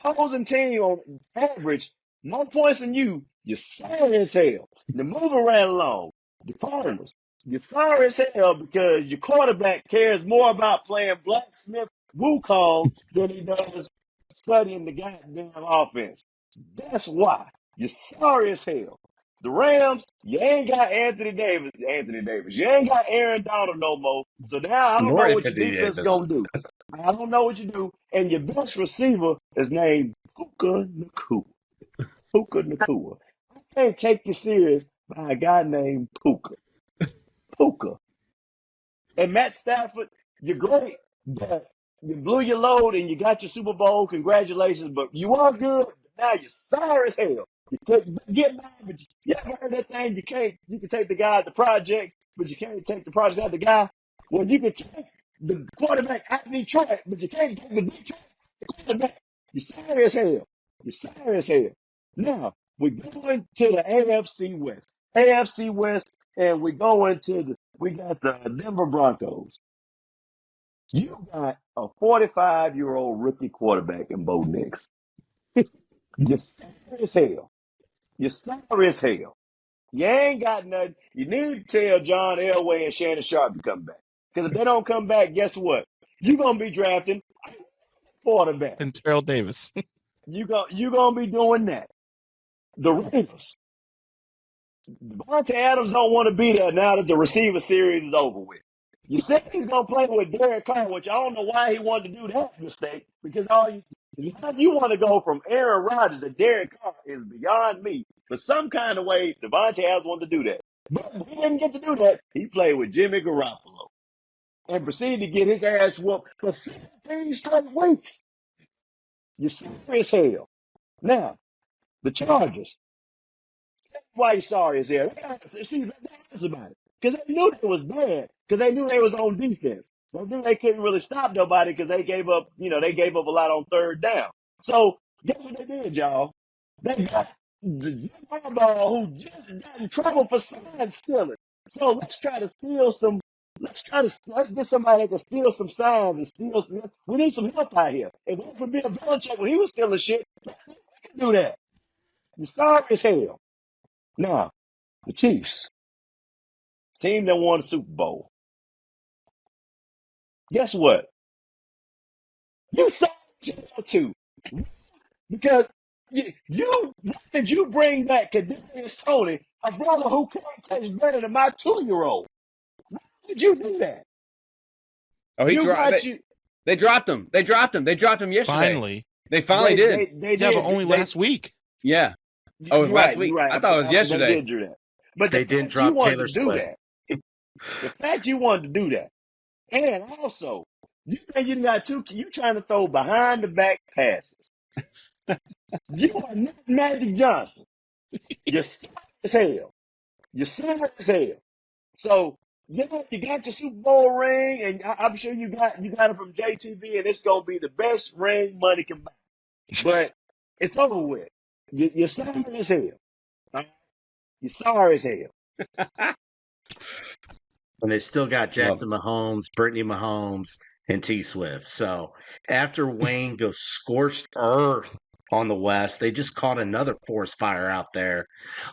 opposing team on average more points than you, you're sorry as hell. Now moving right along, the Cardinals, you're sorry as hell because your quarterback cares more about playing blacksmith Wukong than he does studying the goddamn offense. That's why. You're sorry as hell. The Rams, you ain't got Anthony Davis. You ain't got Aaron Donald no more. So now I don't know what your defense is going to do. I don't know what you do. And your best receiver is named Puka Nakua. I can't take you serious by a guy named Puka. And Matt Stafford, you're great, but you blew your load and you got your Super Bowl. Congratulations, but you are good. Now you're sorry as hell. Get mad, but you ever heard that thing? You can take the guy at the projects, but you can't take the projects out the guy. Well, you can take the quarterback out of Detroit, but you can't take the Detroit quarterback. You're sorry as hell. Now, we're going to the AFC West. AFC West, and we got the Denver Broncos. You got a 45-year-old rookie quarterback in Bo Nix. You're sorry as hell. You're sorry as hell. You ain't got nothing. You need to tell John Elway and Shannon Sharp to come back. Because if they don't come back, guess what? You're going to be drafting quarterback. And Terrell Davis. You're going to be doing that. The Raiders. Devontae Adams don't want to be there now that the receiver series is over with. You said he's going to play with Derek Carr, which I don't know why he wanted to do that mistake, because you want to go from Aaron Rodgers to Derek Carr is beyond me. For some kind of way, Devontae Adams wanted to do that. But he didn't get to do that. He played with Jimmy Garoppolo and proceeded to get his ass whooped for 17 straight weeks. You're sorry as hell. Now, the Chargers. Why he's sorry as hell. See, that's about it. Because they knew they was bad. Because they knew they was on defense. They knew they couldn't really stop nobody because they gave up a lot on third down. So guess what they did, y'all? They got the Harbaugh who just got in trouble for sign stealing. So let's get somebody that can steal some signs and we need some help out here. And went for Bill Belichick when he was stealing shit. We can do that. You're sorry as hell. Now, the Chiefs, team that won the Super Bowl. Guess what? You saw too, because why did you bring back Kadarius Toney, a brother who can't catch better than my 2-year-old? Why did you do that? Oh, they dropped him. They dropped him yesterday. Finally. They finally did. They Yeah, did. but only last week. Yeah. Oh, it was last week. Right. I thought it was yesterday. They did do that. But They didn't drop Taylor Swift. The fact you wanted to do that, and also you think you got you trying to throw behind the back passes. You are not Magic Johnson. You're sorry as hell. You're sorry as hell. So you got your Super Bowl ring, and I'm sure you got it from JTV, and it's gonna be the best ring money can buy. But it's over with. You're sorry as hell. You're sorry as hell. And they still got Jackson Mahomes, Brittany Mahomes, and T Swift. So after Wayne goes scorched earth on the West, they just caught another forest fire out there.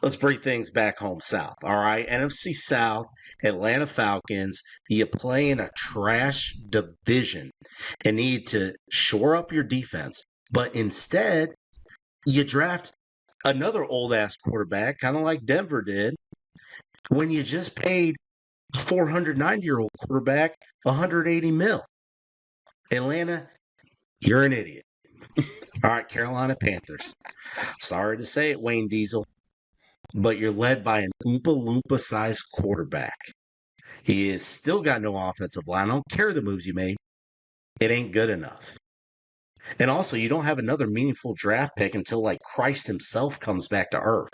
Let's bring things back home south. All right. NFC South, Atlanta Falcons. You play in a trash division and need to shore up your defense. But instead, you draft another old ass quarterback, kind of like Denver did, when you just paid 490-year-old quarterback 180 mil. Atlanta, you're an idiot. All right, Carolina Panthers. Sorry to say it, Wayne Diesel, but you're led by an Oompa Loompa-sized quarterback. He has still got no offensive line. I don't care the moves you made. It ain't good enough. And also, you don't have another meaningful draft pick until, like, Christ himself comes back to earth.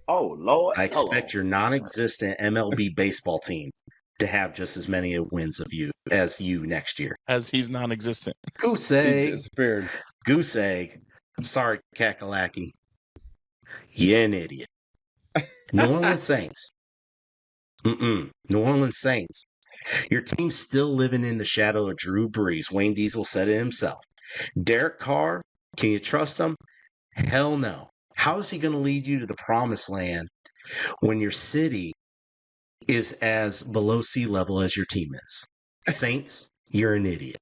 Oh, Lord. I expect your non-existent MLB baseball team to have just as many wins as you next year. As he's non-existent. Goose He egg. disappeared. Goose egg. Sorry, Kakalaki. You're an idiot. New Orleans Saints. New Orleans Saints. Your team's still living in the shadow of Drew Brees. Wayne Diesel said it himself. Derek Carr, can you trust him? Hell no. How is he going to lead you to the promised land when your city is as below sea level as your team is? Saints, you're an idiot.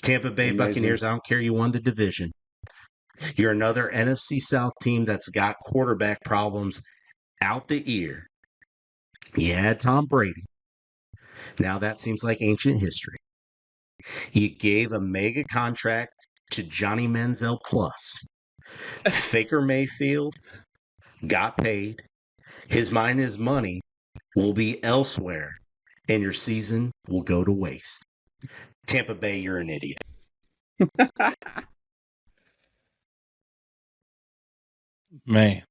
Tampa Bay Buccaneers, I don't care you won the division. You're another NFC South team that's got quarterback problems out the ear. You had Tom Brady. Now that seems like ancient history. You gave a mega contract to Johnny Manziel Plus. Faker Mayfield got paid. His mind and his money will be elsewhere, and your season will go to waste. Tampa Bay, you're an idiot. Man.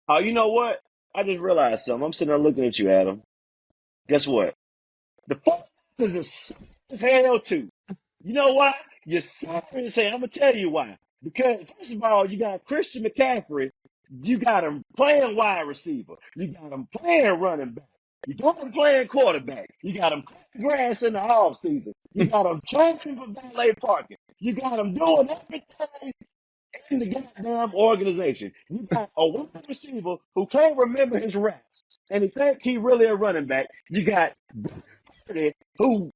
Oh, you know what? I just realized something. I'm sitting there looking at you, Adam. Guess what? The fuck is a hell too. You know why? You're sorry to say. I'm gonna tell you why. Because first of all, you got Christian McCaffrey, You got him playing wide receiver. You got him playing running back. You got him playing quarterback. You got him cutting grass in the off season. You got him training for valet parking. You got him doing everything in the goddamn organization. You got a wide receiver who can't remember his reps, and he think he really a running back. You got Birdie, who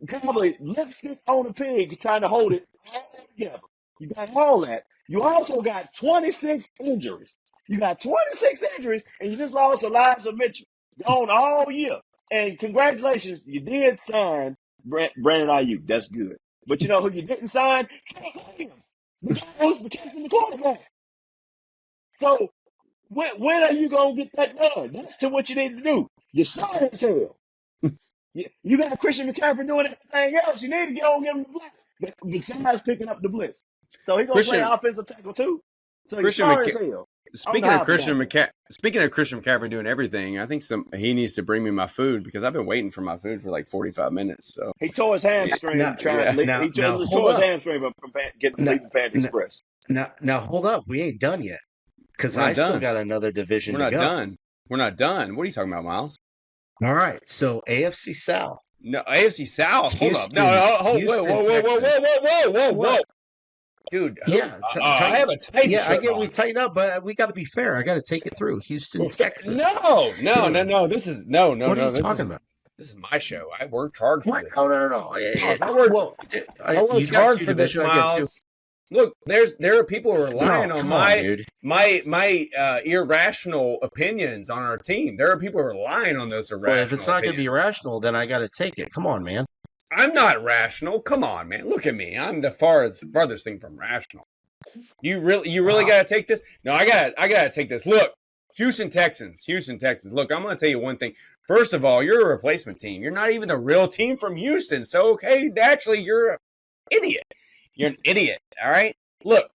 probably lipstick on a pig trying to hold it all together. You got all that. You also got 26 injuries. You got 26 injuries, and you just lost Elijah Mitchell. Gone all year. And congratulations, you did sign Brandon Ayuk. That's good. But you know who you didn't sign? Caleb Williams. The guy who's protecting the quarterback. So when are you going to get that done? That's to what you need to do. You're sorry as hell. You got Christian McCaffrey doing everything else. You need to get on and give him the blitz. But somebody's picking up the blitz. So he's going to play offensive tackle too. So you're sorry as hell. Speaking of Christian McCaffrey doing everything, I think he needs to bring me my food because I've been waiting for my food for like 45 minutes. So he tore his hamstring he tore his hamstring from getting leaving Panda Express. Now hold up, we ain't done yet because I still got another division. We're not done. We're not done. What are you talking about, Miles? All right, so AFC South. No, AFC South. Houston, whoa. Dude, I have a tight. Yeah, I get we tighten up, but we got to be fair. I got to take it through. Houston, Texas. No. This is no. What are you talking about? This is my show. I worked hard for this. No. I worked hard for this, Miles. Look, there are people who are relying on my irrational opinions on our team. There are people who are relying on those irrational. Well, if it's not going to be rational, then I got to take it. Come on, man. I'm not rational. Come on, man. Look at me. I'm the farthest thing from rational. You really got to take this? No, I got to take this. Look, Houston Texans. Look, I'm going to tell you one thing. First of all, you're a replacement team. You're not even the real team from Houston. So, okay, naturally, you're an idiot. You're an idiot, all right? Look,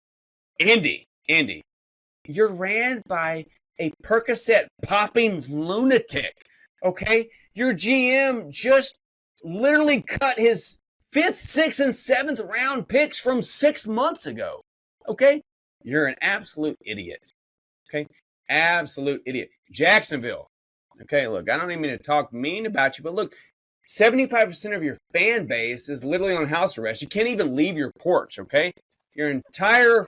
Indy, you're ran by a Percocet popping lunatic, okay? Your GM just literally cut his 5th, 6th, and 7th round picks from 6 months ago, okay? You're an absolute idiot, okay? Absolute idiot. Jacksonville, okay, look, I don't even mean to talk mean about you, but look, 75% of your fan base is literally on house arrest. You can't even leave your porch, okay? Your entire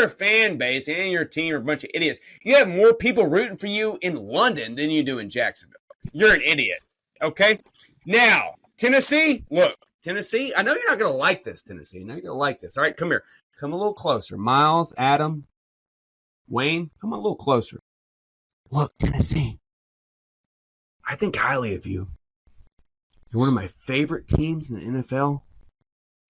fan base and your team are a bunch of idiots. You have more people rooting for you in London than you do in Jacksonville. You're an idiot, okay? Now, Tennessee, look, Tennessee, I know you're not going to like this, Tennessee. I know you're going to like this. All right, come here. Come a little closer. Miles, Adam, Wayne, come a little closer. Look, Tennessee, I think highly of you. You're one of my favorite teams in the NFL,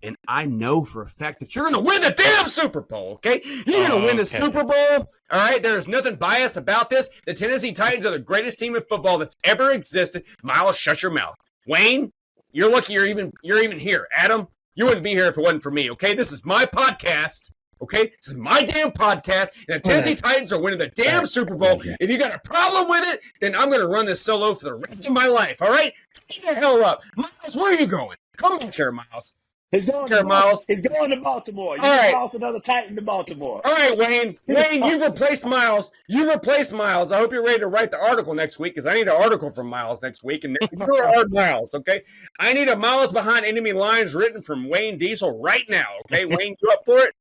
and I know for a fact that you're going to win the damn Super Bowl, okay? You're going to win the Super Bowl, all right? There's nothing biased about this. The Tennessee Titans are the greatest team in football that's ever existed. Miles, shut your mouth. Wayne, you're lucky you're even here. Adam, you wouldn't be here if it wasn't for me, okay? This is my podcast, okay? This is my damn podcast, and the Tennessee Titans are winning the damn Super Bowl. If you got a problem with it, then I'm going to run this solo for the rest of my life, all right? Take the hell up. Miles, where are you going? Come back here, Miles. He's going to Miles. He's going to Baltimore. You lost another Titan to Baltimore. All right, Wayne. Wayne, you've replaced Miles. I hope you're ready to write the article next week because I need an article from Miles next week. And you're our Miles, okay? I need a Miles Behind Enemy Lines written from Wayne Diesel right now, okay? Wayne, you up for it?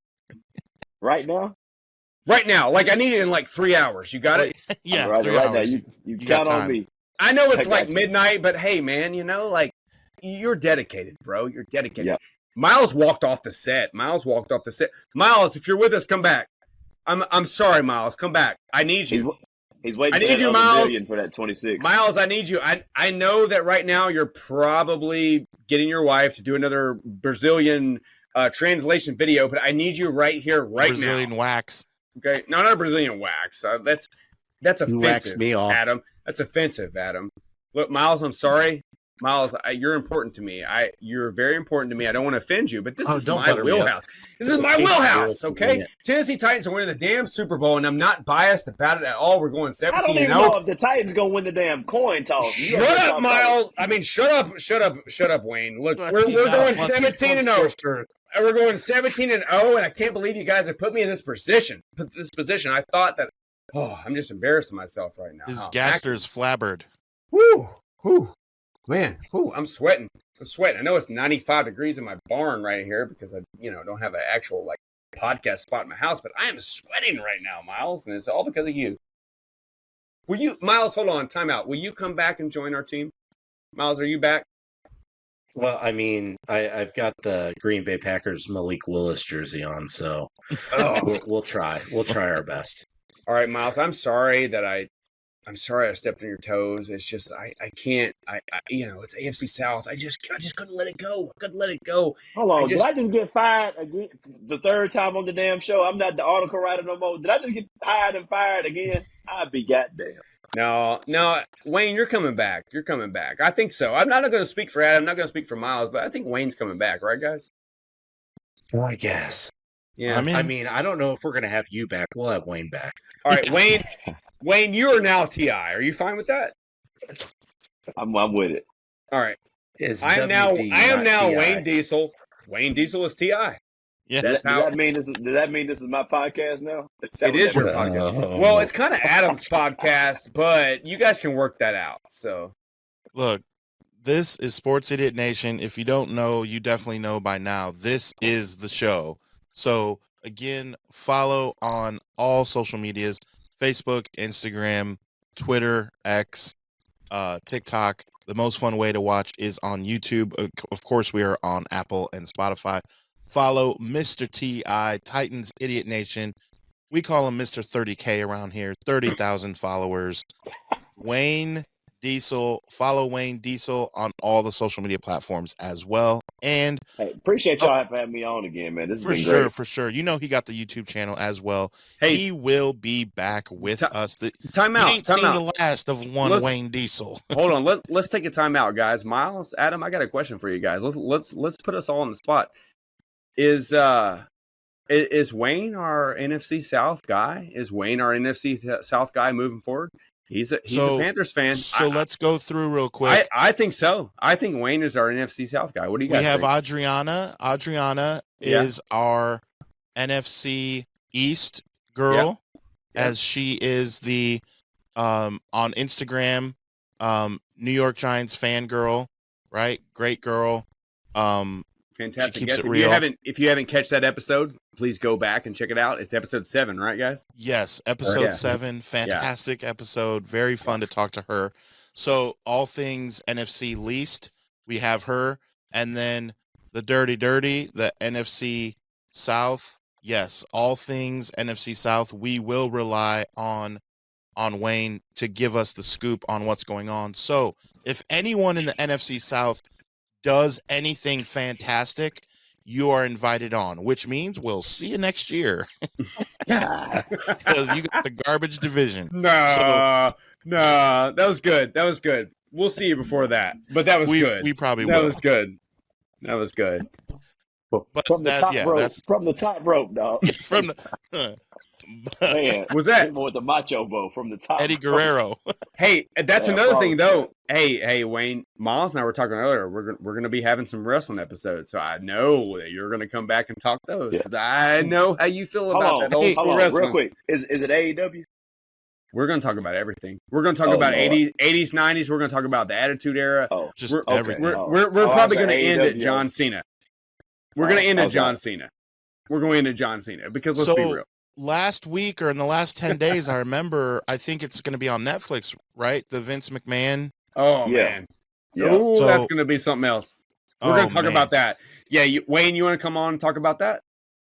Right now? Right now. Like, I need it in like 3 hours. You got it? Yeah, right 3 hours. Now. You count on me. I know it's like midnight, but hey, man, you know, like, you're dedicated, bro. You're dedicated. Yep. Miles walked off the set. Miles, if you're with us, come back. I'm sorry, Miles. Come back. I need you. He's waiting. I need you, Miles. For that 26. Miles, I need you. I know that right now you're probably getting your wife to do another Brazilian translation video, but I need you right here, right now. Brazilian wax. Okay, no, not a Brazilian wax. That's offensive, me off. Adam. That's offensive, Adam. Look, Miles, I'm sorry. Miles, you're important to me. You're very important to me. I don't want to offend you, but this is my wheelhouse. This is my wheelhouse, okay? Tennessee Titans are winning the damn Super Bowl, and I'm not biased about it at all. We're going 17-0. I don't even know if the Titans going to win the damn coin toss. Shut up, Miles. I mean, shut up, Wayne. Look, we're going 17-0. we're going 17-0, and I can't believe you guys have put me in this position. I thought that. Oh, I'm just embarrassed of myself right now. His How gaster's flabbered. Whoo, man, I'm sweating. I know it's 95 degrees in my barn right here because I, don't have an actual like podcast spot in my house, but I am sweating right now, Miles, and it's all because of you. Miles, hold on, time out. Will you come back and join our team? Miles, are you back? Well, I mean, I've got the Green Bay Packers Malik Willis jersey on, so we'll try. We'll try our best. All right, Miles, I'm sorry I stepped on your toes. It's just I can't. It's AFC South. I just couldn't let it go. I couldn't let it go. Hold on, did I just get fired again the third time on the damn show? I'm not the article writer no more. Did I just get hired and fired again? I'd be goddamn. No, Wayne, you're coming back. I think so. I'm not going to speak for Adam. I'm not going to speak for Miles, but I think Wayne's coming back, right, guys? Well, I guess. Yeah. I mean, I don't know if we're going to have you back. We'll have Wayne back. All right, Wayne. Wayne, you are now TI. Are you fine with that? I'm with it. All right. I am WD, now TI. Wayne Diesel. Wayne Diesel is TI. Yeah, Does that mean this is my podcast now? It is your podcast. Well, it's kind of Adam's podcast, but you guys can work that out. So, look, this is Sports Idiot Nation. If you don't know, you definitely know by now. This is the show. So, again, follow on all social medias: Facebook, Instagram, Twitter, X, TikTok. The most fun way to watch is on YouTube. Of course, we are on Apple and Spotify. Follow Mr. T.I., Titans Idiot Nation. We call him Mr. 30K around here, 30,000 followers. Wayne Diesel. Follow Wayne Diesel on all the social media platforms as well. And hey, appreciate y'all for having me on again, man. This has been great. For sure. He got the YouTube channel as well. Hey, he will be back with us. Time out. We ain't seen the last of Wayne Diesel. Hold on. Let's take a time out, guys. Miles, Adam, I got a question for you guys. Let's put us all on the spot. Is Wayne our NFC South guy? Is Wayne our NFC South guy moving forward? He's a Panthers fan. So let's go through real quick. I think so. I think Wayne is our NFC South guy. What do you guys think? We have Adriana. Adriana is our NFC East girl, as she is the on Instagram New York Giants fangirl, right? Great girl. Fantastic. Yes, if you haven't catch that episode, please go back and check it out. It's episode 7, right, guys? Yes, episode 7. Fantastic episode. Very fun to talk to her. So all things NFC least, we have her, and then the Dirty, the NFC South. Yes, all things NFC South. We will rely on Wayne to give us the scoop on what's going on. So if anyone in the NFC South does anything fantastic, you are invited on, which means we'll see you next year. Because you got the garbage division. That was good. We'll see you before that, but that was good. We probably that will. That was good. But from the top rope, dog. From the man, was that with the macho bow from the top? Eddie Guerrero. Hey, that's another thing though. Hey, Wayne, Miles and I were talking earlier. We're gonna be having some wrestling episodes, so I know that you're gonna come back and talk those. Because I know how you feel about that old school wrestling. Real quick, is it AEW? We're gonna talk about everything. We're gonna talk about 80s, 90s. We're gonna talk about the Attitude Era. Everything. We're probably gonna end at John Cena. We're gonna end at John Cena. We're going into John Cena because let's be real. Last week or in the last 10 days, I think it's going to be on Netflix, right? The Vince McMahon. Oh, man. Oh, so, that's going to be something else. We're going to talk about that. Yeah, Wayne, you want to come on and talk about that?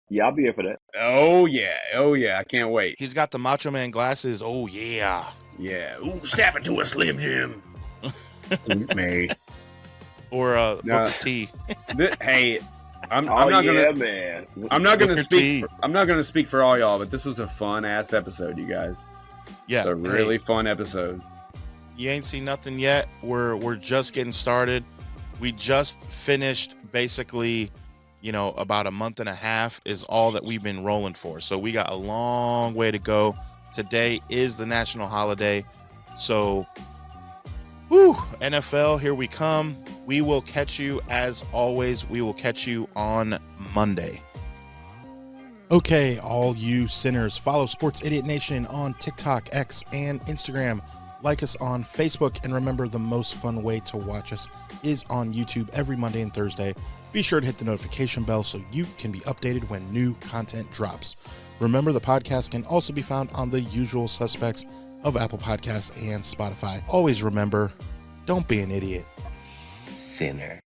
Yeah, I'll be here for that. Oh, yeah. I can't wait. He's got the Macho Man glasses. Oh, yeah. Yeah. Ooh, snap it to a Slim Jim. Me. Or Booker T. Hey, I'm not gonna speak for all y'all, but this was a fun ass episode, you guys. Yeah, it's a really fun episode. You ain't seen nothing yet. We're just getting started. We just finished basically, about a month and a half is all that we've been rolling for. So we got a long way to go. Today is the national holiday, so Whew, NFL, here we come. We will catch you, as always, we will catch you on Monday. Okay, all you sinners, follow Sports Idiot Nation on TikTok, X, and Instagram. Like us on Facebook, and remember, the most fun way to watch us is on YouTube every Monday and Thursday. Be sure to hit the notification bell so you can be updated when new content drops. Remember, the podcast can also be found on the usual suspects of Apple Podcasts and Spotify. Always remember, don't be an idiot. Sinner.